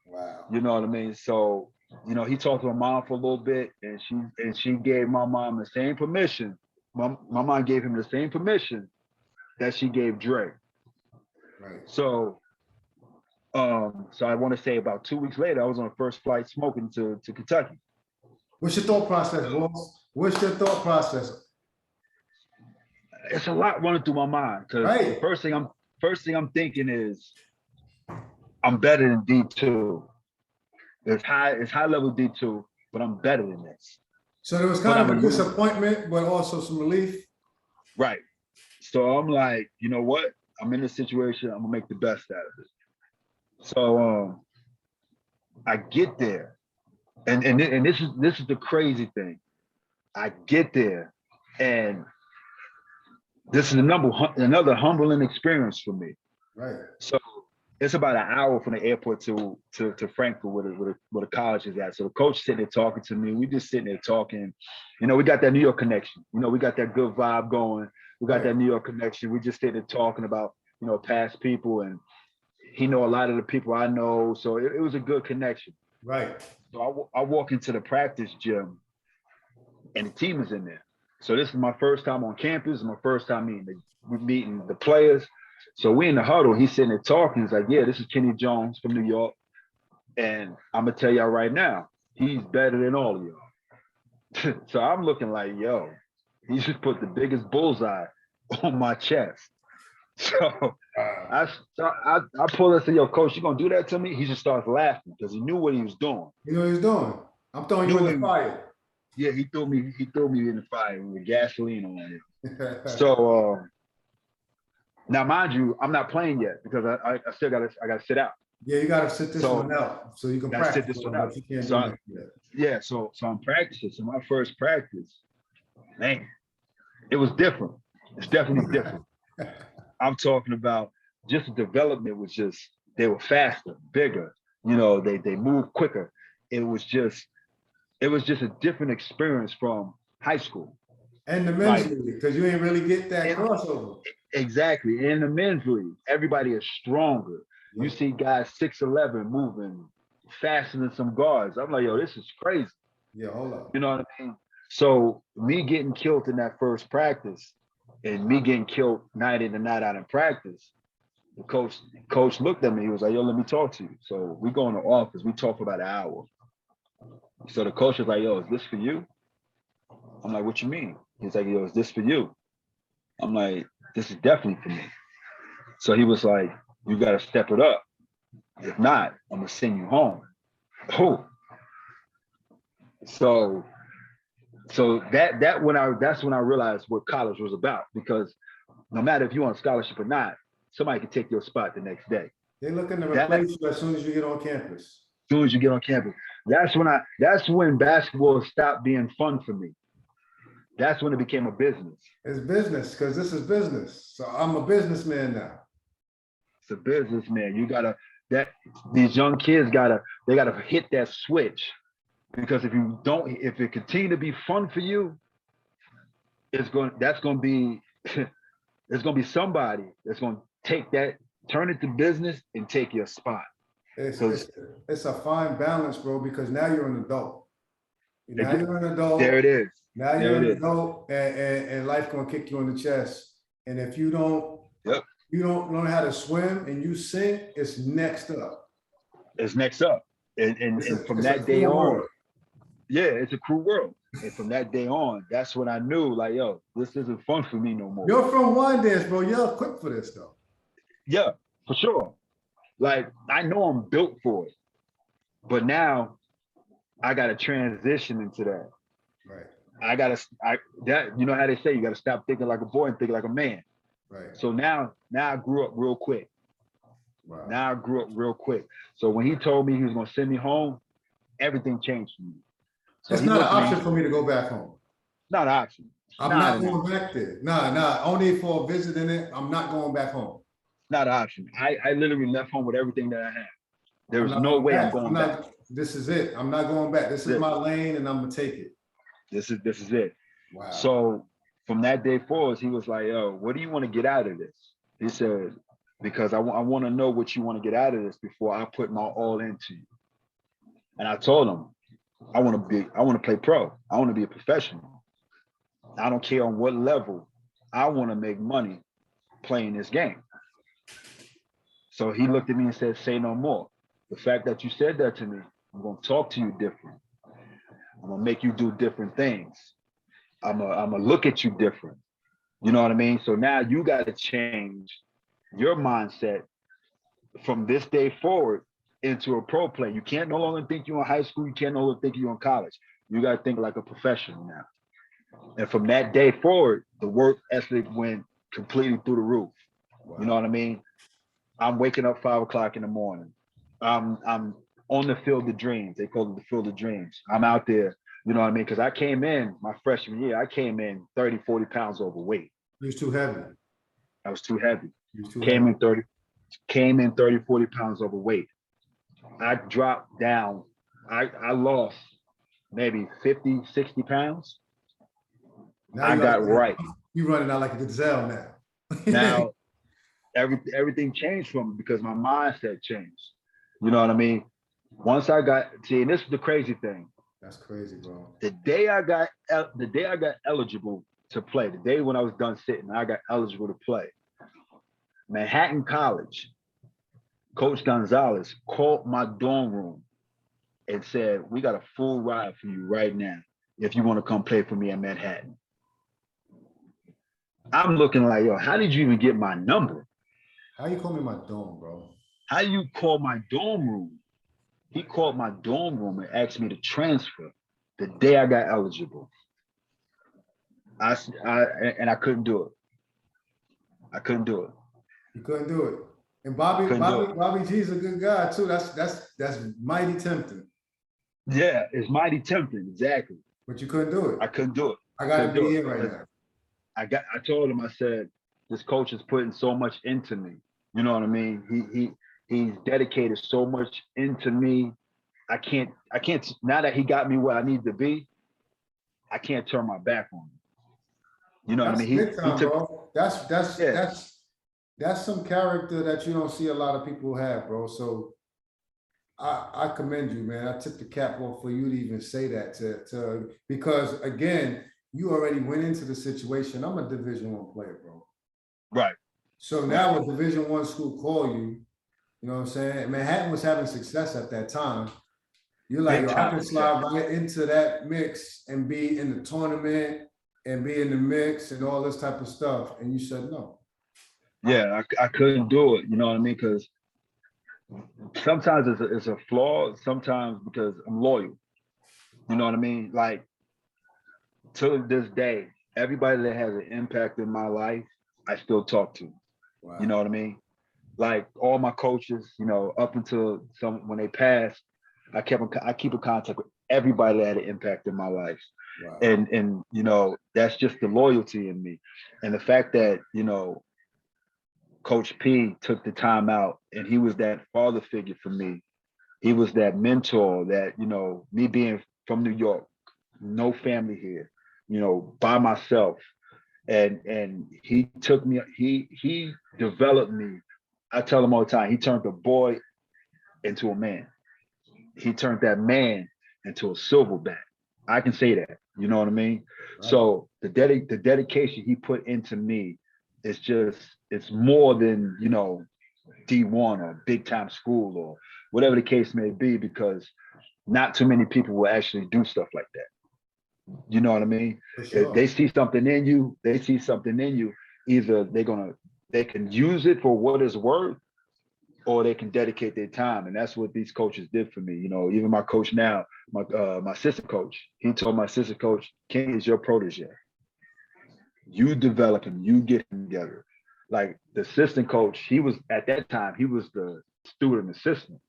Wow. You know what I mean? So, he talked to my mom for a little bit, and she gave my mom the same permission. My mom gave him the same permission that she gave Dre. Right. So I want to say about 2 weeks later, I was on the first flight smoking to Kentucky. What's your thought process, boss? What's your thought process? It's a lot running through my mind because the first thing I'm thinking is I'm better than D2. It's high level D2, but I'm better than this. So there was kind of a disappointment, but also some relief. Right. So I'm like, you know what? I'm in this situation. I'm gonna make the best out of it. So I get there, and this is the crazy thing. I get there, and this is another humbling experience for me. Right. So it's about an hour from the airport to Frankfurt where the college is at. So the coach sitting there talking to me. We just sitting there talking. We got that New York connection. We got that good vibe going. We got that New York connection. We just sitting there talking about, past people, and he know a lot of the people I know. So it was a good connection. Right. So I walk into the practice gym, and the team is in there. So this is my first time on campus, my first time meeting the players. So we in the huddle, he's sitting there talking. He's like, yeah, this is Kenny Jones from New York. And I'm gonna tell y'all right now, he's better than all of y'all. So I'm looking like, yo, he just put the biggest bullseye on my chest. So I pull and say, yo, coach, you gonna do that to me? He just starts laughing because he knew what he was doing. You know what he was doing? I'm throwing you in the fire. Yeah, he threw me in the fire with gasoline on it. So now, mind you, I'm not playing yet because I still gotta sit out. Yeah, you gotta sit this one out so you can practice. Sit this one out. So I'm practicing. So my first practice, man, it was different. It's definitely different. I'm talking about just the development was they were faster, bigger. They moved quicker. It was just a different experience from high school. And the men's league, because you ain't really get that crossover. Exactly. In the men's league, everybody is stronger. You see guys 6'11" moving faster than some guards. I'm like, yo, this is crazy. Yeah, hold up. You know what I mean? So me getting killed in that first practice and me getting killed night in and night out in practice, the coach looked at me. He was like, yo, let me talk to you. So we go in the office. We talk for about an hour. So the coach was like, yo, is this for you? I'm like, what you mean? He's like, yo, is this for you? I'm like, this is definitely for me. So he was like, You got to step it up. If not, I'm gonna send you home. Oh, so that's when I realized what college was about, because no matter if you're on scholarship or not, somebody can take your spot the next day. They're looking to That, replace you as soon as you get on campus. as soon as you get on campus, that's when basketball stopped being fun for me. That's when it became a business. It's business, because this is business. So I'm a businessman now. It's a business, man. You gotta these young kids they gotta hit that switch, because if you don't, if it continue to be fun for you, it's gonna be there's gonna be somebody that's gonna take that, turn it to business, and take your spot. It's a fine balance, bro, because now you're an adult. Now you're an adult. There it is. Now you're an adult, and life gonna kick you in the chest. And if you don't, you don't know how to swim and you sink, it's next up. It's next up, and from that day on, it's a cruel world. And from that day on, that's when I knew, like, yo, this isn't fun for me no more. You're from Wyandanch, bro. You're quick for this, though. Yeah, for sure. Like, I know I'm built for it, but now I got to transition into that. Right. You know how they say, you got to stop thinking like a boy and think like a man. Right. So now I grew up real quick. Wow. Now I grew up real quick. So when he told me he was going to send me home, everything changed for me. So it's not an option for me to go back home. Not an option. I'm not going back there. Nah. Only for visiting it. I'm not going back home. Not an option. I literally left home with everything that I had. There was no way I'm going back. This is it. I'm not going back. This is my lane, and I'm gonna take it. This is it. Wow. So from that day forward, he was like, yo, what do you want to get out of this? He said, because I want to know what you want to get out of this before I put my all into you. And I told him, I want to play pro. I want to be a professional. I don't care on what level. I want to make money playing this game. So he looked at me and said, say no more. The fact that you said that to me, I'm going to talk to you different. I'm going to make you do different things. I'm going to look at you different. You know what I mean? So now you got to change your mindset from this day forward into a pro player. You can't no longer think you're in high school. You can't no longer think you're in college. You got to think like a professional now. And from that day forward, the work ethic went completely through the roof. Wow. You know what I mean? I'm waking up 5 o'clock in the morning. I'm on the field of dreams. They call it the field of dreams. I'm out there, you know what I mean? Because I came in my freshman year, I came in 30, 40 pounds overweight. You was too heavy. I was too heavy. Came in 30, 40 pounds overweight. I dropped down. I lost maybe 50, 60 pounds. Now I got right. You running out like a gazelle now. Now, everything changed for me because my mindset changed. You know what I mean? Once I got, and this is the crazy thing. That's crazy, bro. The day I got eligible to play, the day when I was done sitting, I got eligible to play. Manhattan College, Coach Gonzalez called my dorm room and said, we got a full ride for you right now if you want to come play for me in Manhattan. I'm looking like, yo, how did you even get my number? How you call me my dorm, bro? How you call my dorm room? He called my dorm room and asked me to transfer the day I got eligible. I couldn't do it. I couldn't do it. You couldn't do it. And Bobby G's a good guy too. That's mighty tempting. Yeah, it's mighty tempting, exactly. But you couldn't do it. I couldn't do it. I gotta be here right now. I told him, I said, this coach is putting so much into me. You know what I mean? He's dedicated so much into me. I can't, now that he got me where I need to be, I can't turn my back on him. You know what I mean? Bro. That's some character that you don't see a lot of people have, bro. So I commend you, man. I took the cap off for you to even say that to because again, you already went into the situation. I'm a Division I player, bro. Right. So now a Division I school call you, you know what I'm saying? Manhattan was having success at that time. You're like, I can slide right into that mix and be in the tournament and be in the mix and all this type of stuff. And you said no. Yeah, I couldn't do it. You know what I mean? Because sometimes it's a flaw. Sometimes because I'm loyal. You know what I mean? Like to this day, everybody that has an impact in my life, I still talk to. You know Wow. what I mean? Like all my coaches, you know, up until some when they passed, I keep in contact with everybody that had an impact in my life. Wow. And you know, that's just the loyalty in me. And the fact that, you know, Coach P took the time out and he was that father figure for me. He was that mentor that, you know, me being from New York, no family here, you know, by myself. And he took me, he developed me. I tell him all the time, he turned a boy into a man. He turned that man into a silverback. I can say that. You know what I mean? Right. So the dedication he put into me is just it's more than, you know, D1 or big time school or whatever the case may be, because not too many people will actually do stuff like that. You know what I mean? For If sure. they see something in you, they see something in you. Either they can use it for what it's worth, or they can dedicate their time, and that's what these coaches did for me. You know, even my coach now, my assistant coach, he told my assistant coach, King is your protege. You develop him, you get him together. Like the assistant coach, he was at that time, he was the student assistant.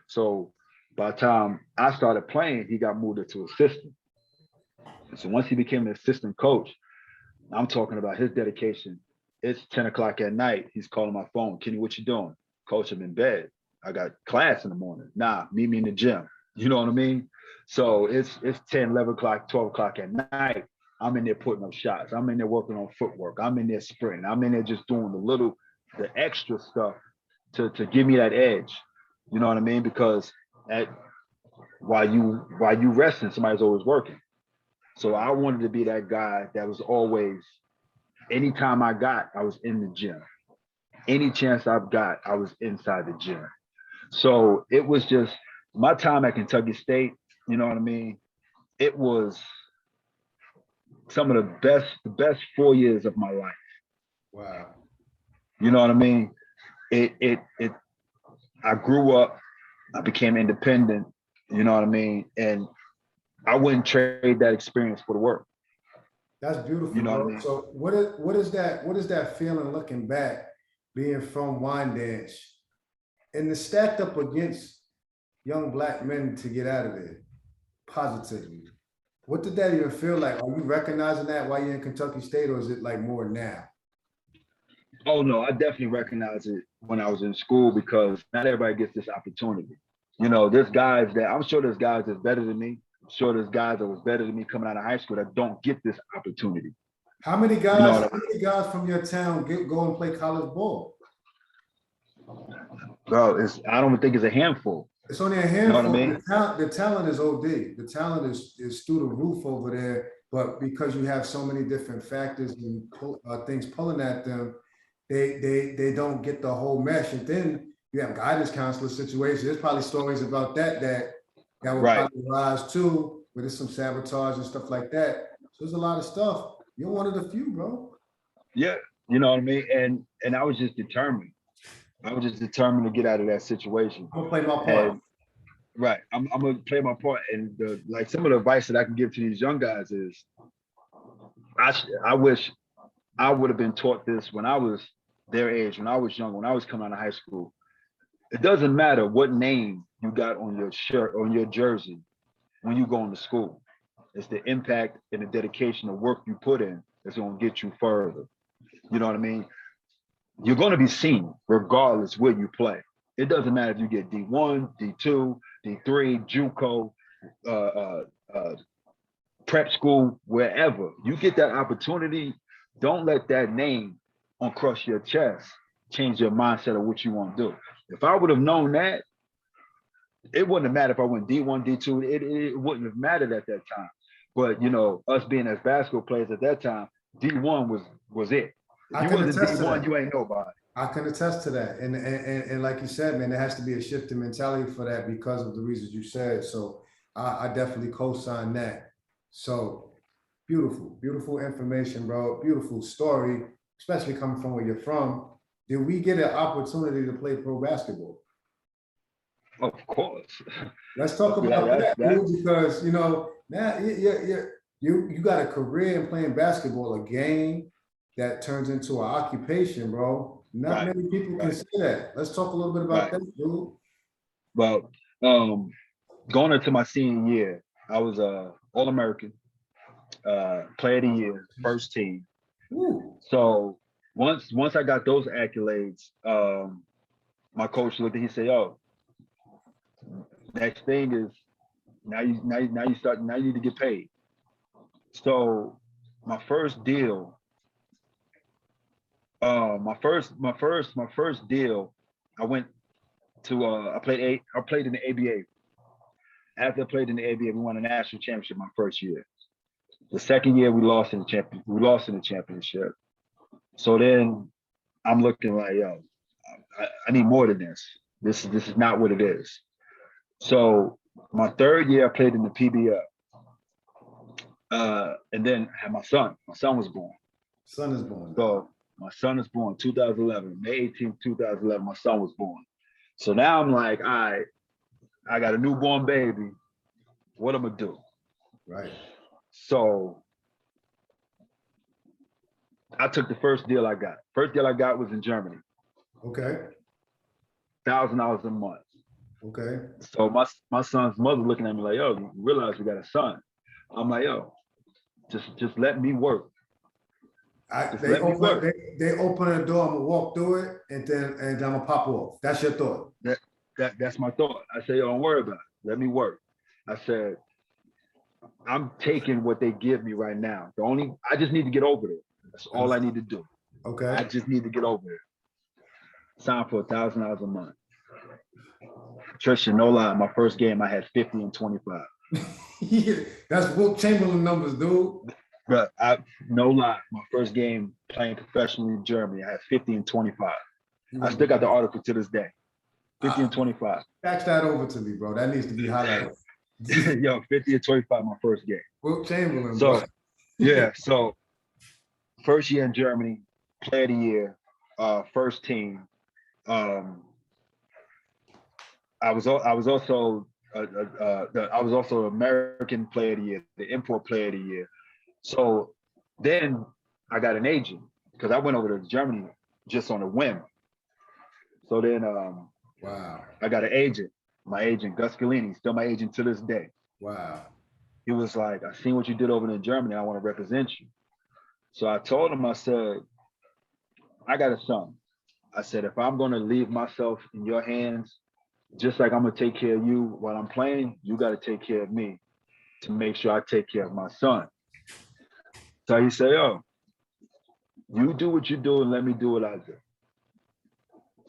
So by the time I started playing, he got moved into assistant. So once he became an assistant coach, I'm talking about his dedication. It's 10 o'clock at night. He's calling my phone. Kenny, what you doing? Coach, I'm in bed. I got class in the morning. Nah, meet me in the gym. You know what I mean? So it's 10, 11 o'clock, 12 o'clock at night. I'm in there putting up shots. I'm in there working on footwork. I'm in there sprinting. I'm in there just doing the extra stuff to give me that edge. You know what I mean? Because at while you resting, somebody's always working. So I wanted to be that guy that was always, anytime I got, I was in the gym. Any chance I've got, I was inside the gym. So it was just my time at Kentucky State, you know what I mean? It was some of the best 4 years of my life. Wow. You know what I mean? It I grew up, I became independent, you know what I mean? And I wouldn't trade that experience for the world. That's You beautiful, know what I bro. mean? So what is that feeling looking back, being from Wyandanch and the stacked up against young black men to get out of there positively? What did that even feel like? Are you recognizing that while you're in Kentucky State, or is it like more now? Oh no, I definitely recognize it when I was in school, because not everybody gets this opportunity. You know, there's guys that I'm sure there's guys that's better than me. I'm sure there's guys that was better than me coming out of high school that don't get this opportunity. You know How what many guys from your town go and play college ball? bro? It's I don't think it's a handful. It's only a You know what I handful. mean? The talent is OD. The talent is through the roof over there. But because you have so many different factors and things pulling at them, they don't get the whole mesh. And then you have guidance counselor situations. There's probably stories about that will Right. probably rise too, where there's some sabotage and stuff like that. So there's a lot of stuff. You're one of the few, bro. Yeah. You know what I mean? And I was just determined. I was just determined to get out of that situation. I'm gonna play my part. And right, I'm gonna play my part. And like some of the advice that I can give to these young guys is, I wish I would have been taught this when I was their age, when I was young, when I was coming out of high school. It doesn't matter what name you got on your shirt, on your jersey, when you go into school. It's the impact and the dedication, the work you put in that's going to get you further. You know what I mean? You're going to be seen regardless where you play. It doesn't matter if you get D1, D2, D3, JUCO, uh, uh, uh, prep school, wherever. You get that opportunity, don't let that name on crush your chest change your mindset of what you want to do. If I would have known that, it wouldn't have mattered if I went D1, D2. It wouldn't have mattered at that time. But you know, us being as basketball players at that time, D1 was it. If I you can wasn't attest to D1, that. you ain't nobody. I can attest to that. And like you said, man, there has to be a shift in mentality for that because of the reasons you said. So I definitely co-sign that. So beautiful, beautiful information, bro. Beautiful story. especially coming from where you're from, did we get an opportunity to play pro basketball? Of course. Let's talk about that, That's dude, because now you got a career in playing basketball, a game that turns into an occupation, bro. Not right, many people can right, say that. Let's talk a little bit about right. that, dude. Well, going into my senior year, I was a All-American, Player of the Year, first team. Ooh, So once I got those accolades, my coach looked at he said, "Oh, next thing is now you need to get paid." So my first deal, my first deal, I went to I played in the ABA. After I played in the ABA, we won a national championship my first year. The second year we lost in the championship. So then I'm looking like, yo, I need more than this. This is not what it is. So my third year I played in the PBL. And then I had my son. My son was born. son is born. So my son is born 2011, May 18th, 2011. My son was born. So now I'm like, all right, I got a newborn baby. What am I gonna do? Right. So I took the first deal I got. First deal I got was in Germany. Okay. $1,000 a month. Okay. So my son's mother looking at me like, yo, you realize we got a son. I'm like, yo, just let me work. They open the door, I'm gonna walk through it, and then I'm gonna pop off. That's your thought. That's my thought. I say, yo, don't worry about it. Let me work. I said, I'm taking what they give me right now. I just need to get over it. That's all I need to do. Okay. I just need to get over it. Sign for $1,000 a month. Tristan, no lie, my first game I had 50 and 25. Yeah, that's Wilt Chamberlain numbers, dude. But no lie, my first game playing professionally in Germany, I had 50 and 25. I still got the article to this day. 50 and 25. Fax that over to me, bro. That needs to be highlighted. Yo, 50 and 25 my first game. Wilt Chamberlain, so, bro. Yeah, so first year in Germany, Player of the Year, first team. I was also American Player of the Year, the import Player of the Year. So then I got an agent because I went over to Germany just on a whim. So then wow, I got an agent. My agent, Gus Galini, still my agent to this day. Wow. He was like, I seen what you did over in Germany. I want to represent you. So I told him, I said, I got a son. I said, if I'm going to leave myself in your hands, just like I'm going to take care of you while I'm playing, you got to take care of me to make sure I take care of my son. So he said, oh, you do what you do and let me do what I do.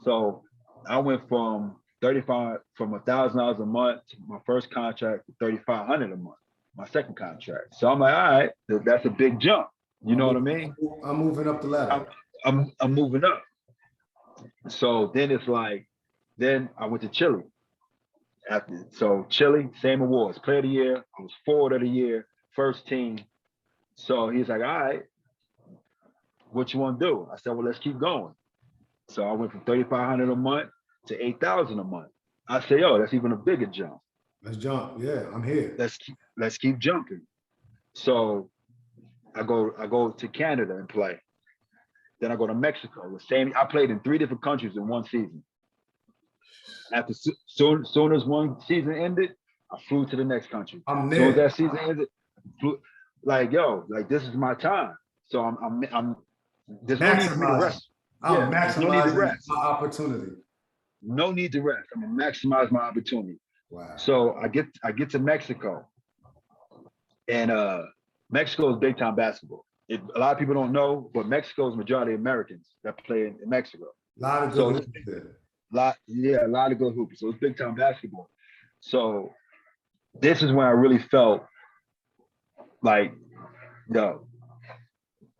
So I went from $1,000 a month to my first contract to $3,500 a month, my second contract. So I'm like, all right, that's a big jump. You know what I mean? I'm moving up the ladder. I'm moving up. So then it's like, then I went to Chile. So Chile, same awards, Player of the Year. I was Forward of the Year, first team. So he's like, all right, what you want to do? I said, well, let's keep going. So I went from $3,500 a month to $8,000 a month. I said, yo, that's even a bigger jump. Let's jump. Yeah, I'm here. Let's keep jumping. So I go to Canada and play. Then I go to Mexico. I played in 3 different countries in one season. After soon as one season ended, I flew to the next country. I'm there. Soon as that season ended, like this is my time. So I'm there's no need for me to rest. I'm maximizing my opportunity. No need to rest. I'm gonna maximize my opportunity. Wow. So I get to Mexico, and Mexico is big time basketball. A lot of people don't know, but Mexico is majority Americans that play in Mexico. A lot of good hoopers there. A lot of good hoopers. So it's big time basketball. So this is when I really felt like, yo,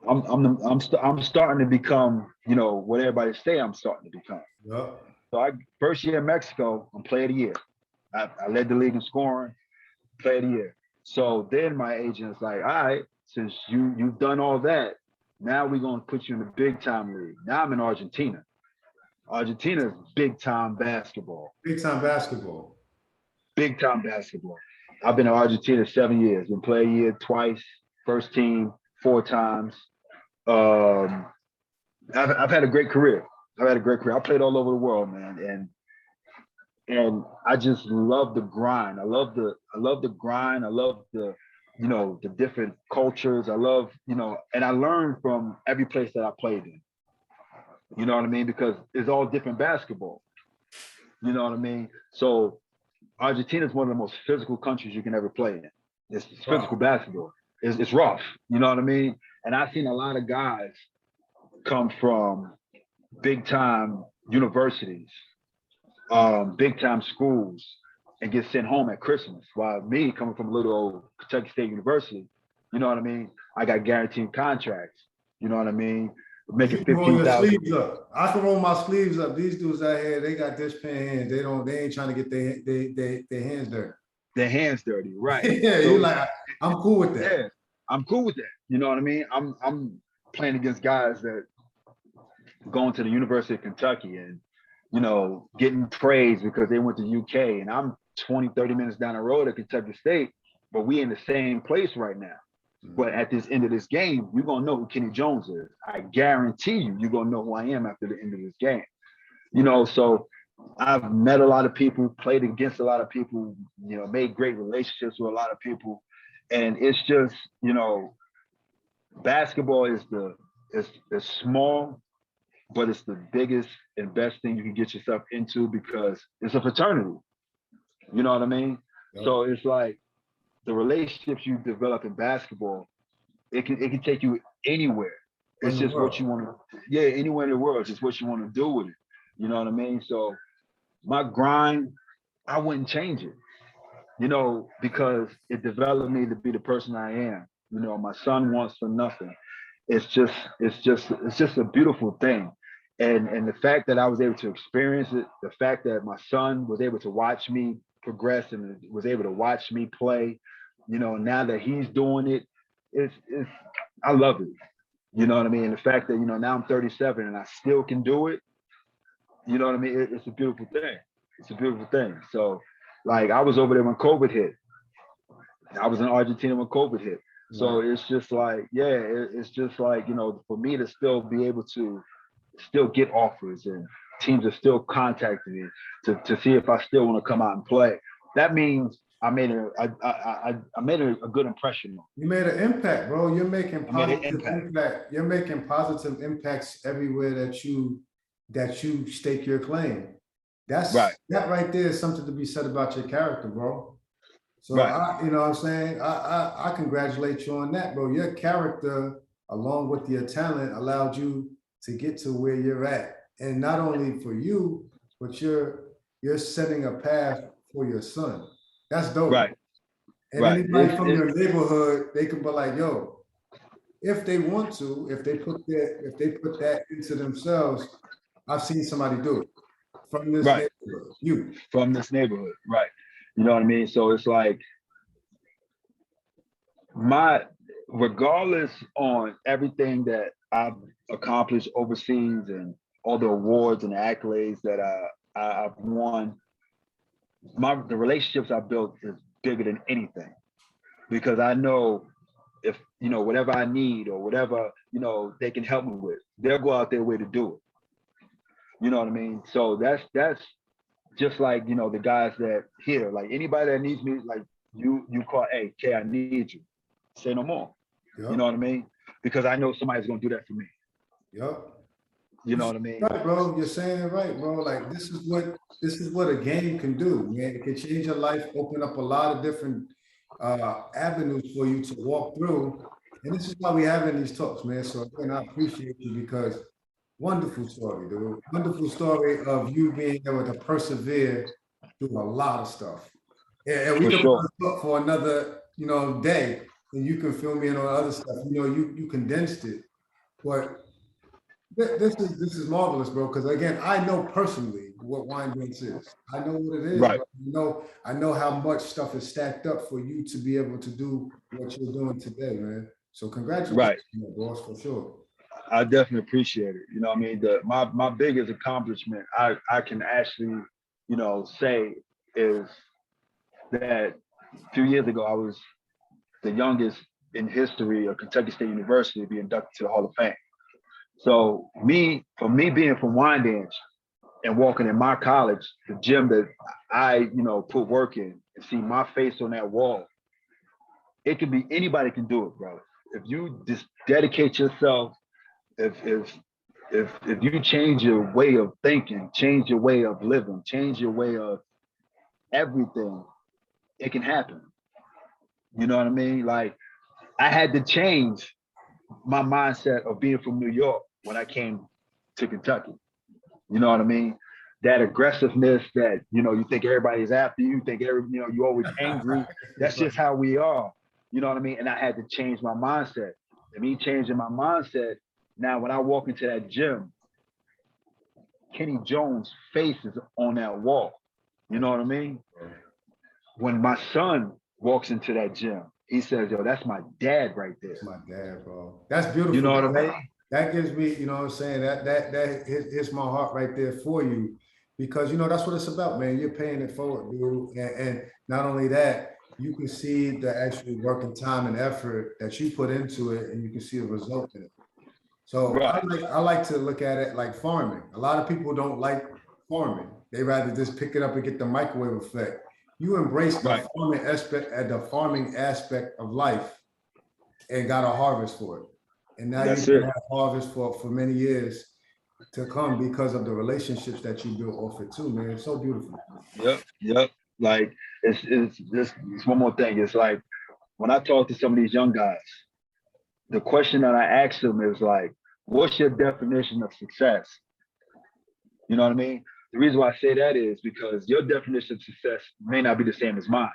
I'm starting to become, what everybody say I'm starting to become. Yep. So first year in Mexico, I'm Player of the Year. I led the league in scoring, Player of the Year. So then my agent's like, all right, since you've done all that, Now we're gonna put you in the big time league. Now I'm in Argentina. Argentina is big time basketball. Big time basketball. Big time basketball. I've been in Argentina 7 years. Been play a year twice. First team 4 times. I've had a great career. I've had a great career. I played all over the world, man, and I just love the grind. I love the grind. I love the the different cultures. I love and I learned from every place that I played in. You know what I mean? Because it's all different basketball. You know what I mean? So Argentina is one of the most physical countries you can ever play in. It's physical basketball. It's rough. You know what I mean? And I've seen a lot of guys come from big time universities, big time schools, and get sent home at Christmas. While me coming from a little old Kentucky State University, you know what I mean? I got guaranteed contracts. You know what I mean? Making 15,000. I can roll my sleeves up. These dudes out here, they got this pen hands. They ain't trying to get their hands dirty. Their hands dirty, right? Yeah, so, you're like, I'm cool with that. Yeah, I'm cool with that. You know what I mean? I'm playing against guys that going to the University of Kentucky and getting praised because they went to UK, and I'm 20, 30 minutes down the road at Kentucky State, but we in the same place right now. But at this end of this game, you're gonna know who Kenny Jones is. I guarantee you're gonna know who I am after the end of this game. So I've met a lot of people, played against a lot of people, made great relationships with a lot of people. And it's just, basketball is it's small, but it's the biggest and best thing you can get yourself into because it's a fraternity. You know what I mean? Yep. So it's like the relationships you develop in basketball, it can take you anywhere. It's just what you want to, anywhere in the world. It's just what you want to do with it. You know what I mean? So my grind, I wouldn't change it, because it developed me to be the person I am. My son wants for nothing. It's just a beautiful thing. And the fact that I was able to experience it, the fact that my son was able to watch me progress and was able to watch me play, now that he's doing it, it's I love it. You know what I mean? And the fact that, now I'm 37 and I still can do it, you know what I mean? It's a beautiful thing. It's a beautiful thing. So like I was over there when COVID hit. I was in Argentina when COVID hit. So it's just like, it's just like, for me to still be able to still get offers and teams are still contacting me to see if I still want to come out and play. That means I made a good impression. You made an impact, bro. You're making positive impact. You're making positive impacts everywhere that you stake your claim. That's right. That right there is something to be said about your character, bro. So you know what I'm saying? I congratulate you on that, bro. Your character, along with your talent, allowed you to get to where you're at. And not only for you, but you're setting a path for your son. That's dope. Right. And anybody from your neighborhood, they can be like, yo, if they want to, if they put that into themselves, I've seen somebody do it from this neighborhood. From this neighborhood, right. You know what I mean? So it's like regardless on everything that I've accomplished overseas and all the awards and the accolades that I've won, the relationships I built is bigger than anything, because I know if whatever I need or whatever they can help me with, they'll go out their way to do it. You know what I mean? So that's just like the guys that here, like anybody that needs me, like you call, hey Kay, I need you. Say no more. Yep. You know what I mean? Because I know somebody's gonna do that for me. Yep. You know what I mean? Right, bro. You're saying it right, bro. Like this is what a game can do, man. It can change your life, open up a lot of different avenues for you to walk through. And this is why we having these talks, man. So again, I appreciate you because wonderful story, dude. Wonderful story of you being able to persevere through a lot of stuff. And we can talk for another, day, and you can fill me in on other stuff. You condensed it, but this is marvelous, bro. Because again, I know personally what Wyandanch is. I know what it is. Right. I know how much stuff is stacked up for you to be able to do what you're doing today, man. So congratulations, boss, for sure. I definitely appreciate it. You know, I mean, my biggest accomplishment I can actually, say is that a few years ago I was the youngest in history of Kentucky State University to be inducted to the Hall of Fame. So for me being from Wyandanch and walking in my college, the gym that I, put work in and see my face on that wall, it can be anybody can do it, bro. If you just dedicate yourself, if you change your way of thinking, change your way of living, change your way of everything, it can happen. You know what I mean? Like I had to change my mindset of being from New York when I came to Kentucky. You know what I mean? That aggressiveness that, you think everybody's after you, you're always angry. That's just how we are. You know what I mean? And I had to change my mindset. And me changing my mindset, now when I walk into that gym, Kenny Jones' face is on that wall. You know what I mean? When my son walks into that gym, he says, yo, that's my dad right there. That's my dad, bro. That's beautiful. You know what I mean? That gives me, you know what I'm saying? That hits my heart right there for you, because that's what it's about, man. You're paying it forward, dude. And not only that, you can see the actual working time and effort that you put into it, and you can see the result in it. So right. I like to look at it like farming. A lot of people don't like farming. They rather just pick it up and get the microwave effect. You embrace the farming aspect of life and got a harvest for it. And now you can have harvest for many years to come because of the relationships that you built off it too, man. It's so beautiful. Yep. Like it's just one more thing. It's like when I talk to some of these young guys, the question that I ask them is like, what's your definition of success? You know what I mean? The reason why I say that is because your definition of success may not be the same as mine.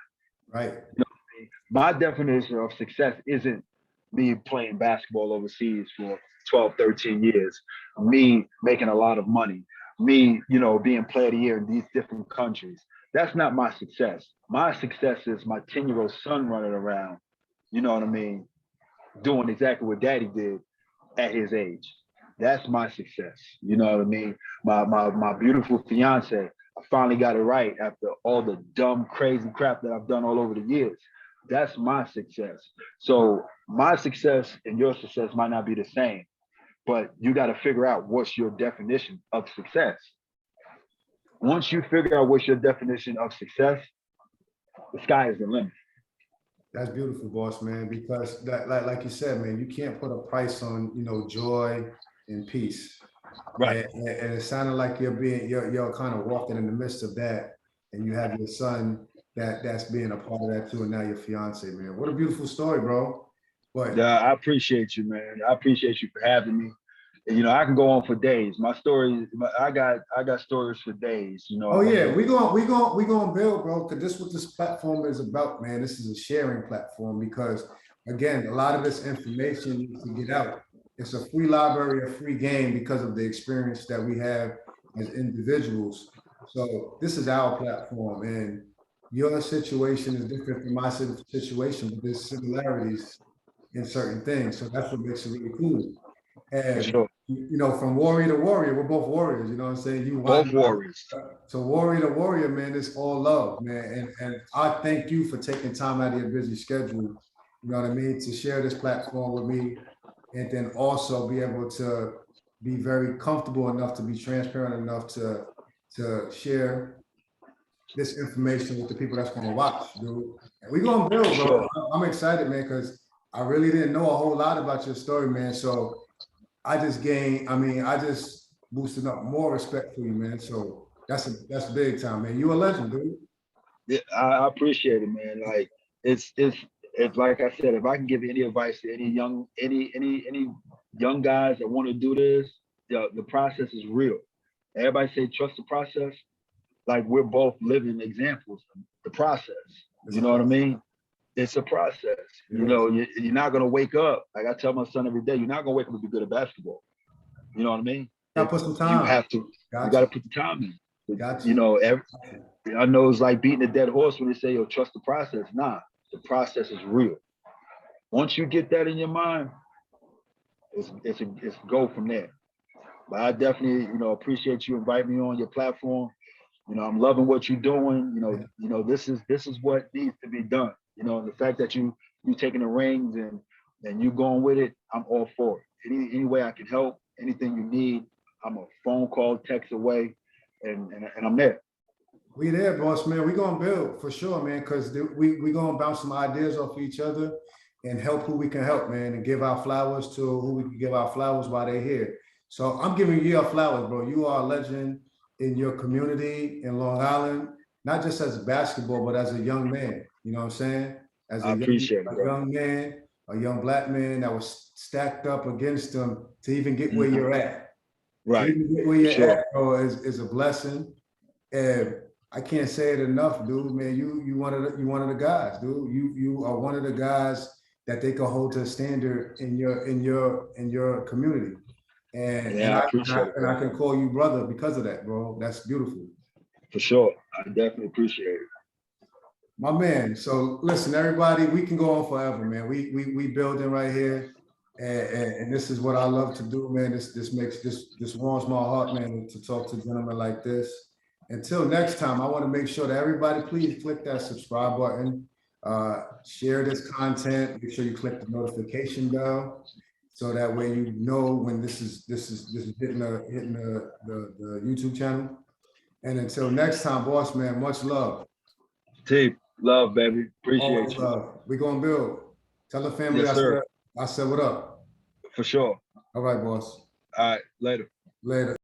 Right. You know what I mean? My definition of success isn't me playing basketball overseas for 12, 13 years, me making a lot of money, me, being player of the year in these different countries. That's not my success. My success is my 10-year-old son running around, you know what I mean, doing exactly what daddy did at his age. That's my success. You know what I mean? My beautiful fiance, I finally got it right after all the dumb, crazy crap that I've done all over the years. That's my success. So my success and your success might not be the same, but you got to figure out what's your definition of success. Once you figure out what's your definition of success, the sky is the limit. That's beautiful, boss, man, because that, like you said, man, you can't put a price on, joy and peace. Right. And it sounded like you're kind of walking in the midst of that, and you have your son that's being a part of that too, and now your fiance, man. What a beautiful story, bro. But yeah, I appreciate you, man. I appreciate you for having me. And, I can go on for days. My story, I got stories for days. Oh yeah, we gonna build, bro. Because this is what this platform is about, man. This is a sharing platform because, again, a lot of this information needs to get out. It's a free library, a free game because of the experience that we have as individuals. So this is our platform, and your situation is different from my situation, but there's similarities in certain things. So that's what makes it really cool. And sure. From warrior to warrior, we're both warriors. You know what I'm saying? You both warriors. So warrior to warrior, man, it's all love, man. And I thank you for taking time out of your busy schedule. You know what I mean? To share this platform with me, and then also be able to be very comfortable enough to be transparent enough to share this information with the people that's going to watch, dude. And we're going to build, bro. Sure. I'm excited, man, because I really didn't know a whole lot about your story, man. So I just boosted up more respect for you, man. So that's big time, man. You a legend, dude. Yeah, I appreciate it, man. Like it's like I said, if I can give any advice to any young guys that want to do this, the process is real. Everybody say trust the process. Like we're both living examples of the process. You know what I mean? It's a process. Yeah. You're not gonna wake up. Like I tell my son every day, you're not gonna wake up and be good at basketball. You know what I mean? You gotta put some time. You have to. You gotta put the time in. Gotcha. I know it's like beating a dead horse when they say, "Yo, trust the process." Nah, the process is real. Once you get that in your mind, it's go from there. But I definitely, appreciate you inviting me on your platform. I'm loving what you're doing. This is what needs to be done. And the fact that you taking the reins and you going with it, I'm all for it. Any way I can help, anything you need, I'm a phone call, text away, and I'm there. We there, boss man. We gonna build for sure, man. Because we gonna bounce some ideas off each other and help who we can help, man, and give our flowers to who we can give our flowers while they're here. So I'm giving you your flowers, bro. You are a legend in your community in Long Island, not just as basketball, but as a young man. You know what I'm saying? As I appreciate it, bro. young man, a young black man that was stacked up against them to even get where you're at. Right. To even get where you're at, bro, is a blessing. And I can't say it enough, dude. Man, you one of the guys, dude. You are one of the guys that they can hold to a standard in your community. And I appreciate it. And I can call you brother because of that, bro. That's beautiful. For sure. I definitely appreciate it. My man. So listen, everybody, we can go on forever, man. We building right here. And this is what I love to do, man. This warms my heart, man, to talk to gentlemen like this. Until next time, I want to make sure that everybody, please click that subscribe button, share this content, make sure you click the notification bell, so that way you know when this is hitting the YouTube channel. And until next time, boss man, much love. Team, love, baby. Appreciate you. Love. We're gonna build. Tell the family Yes, I said what up. For sure. All right, boss. All right, later. Later.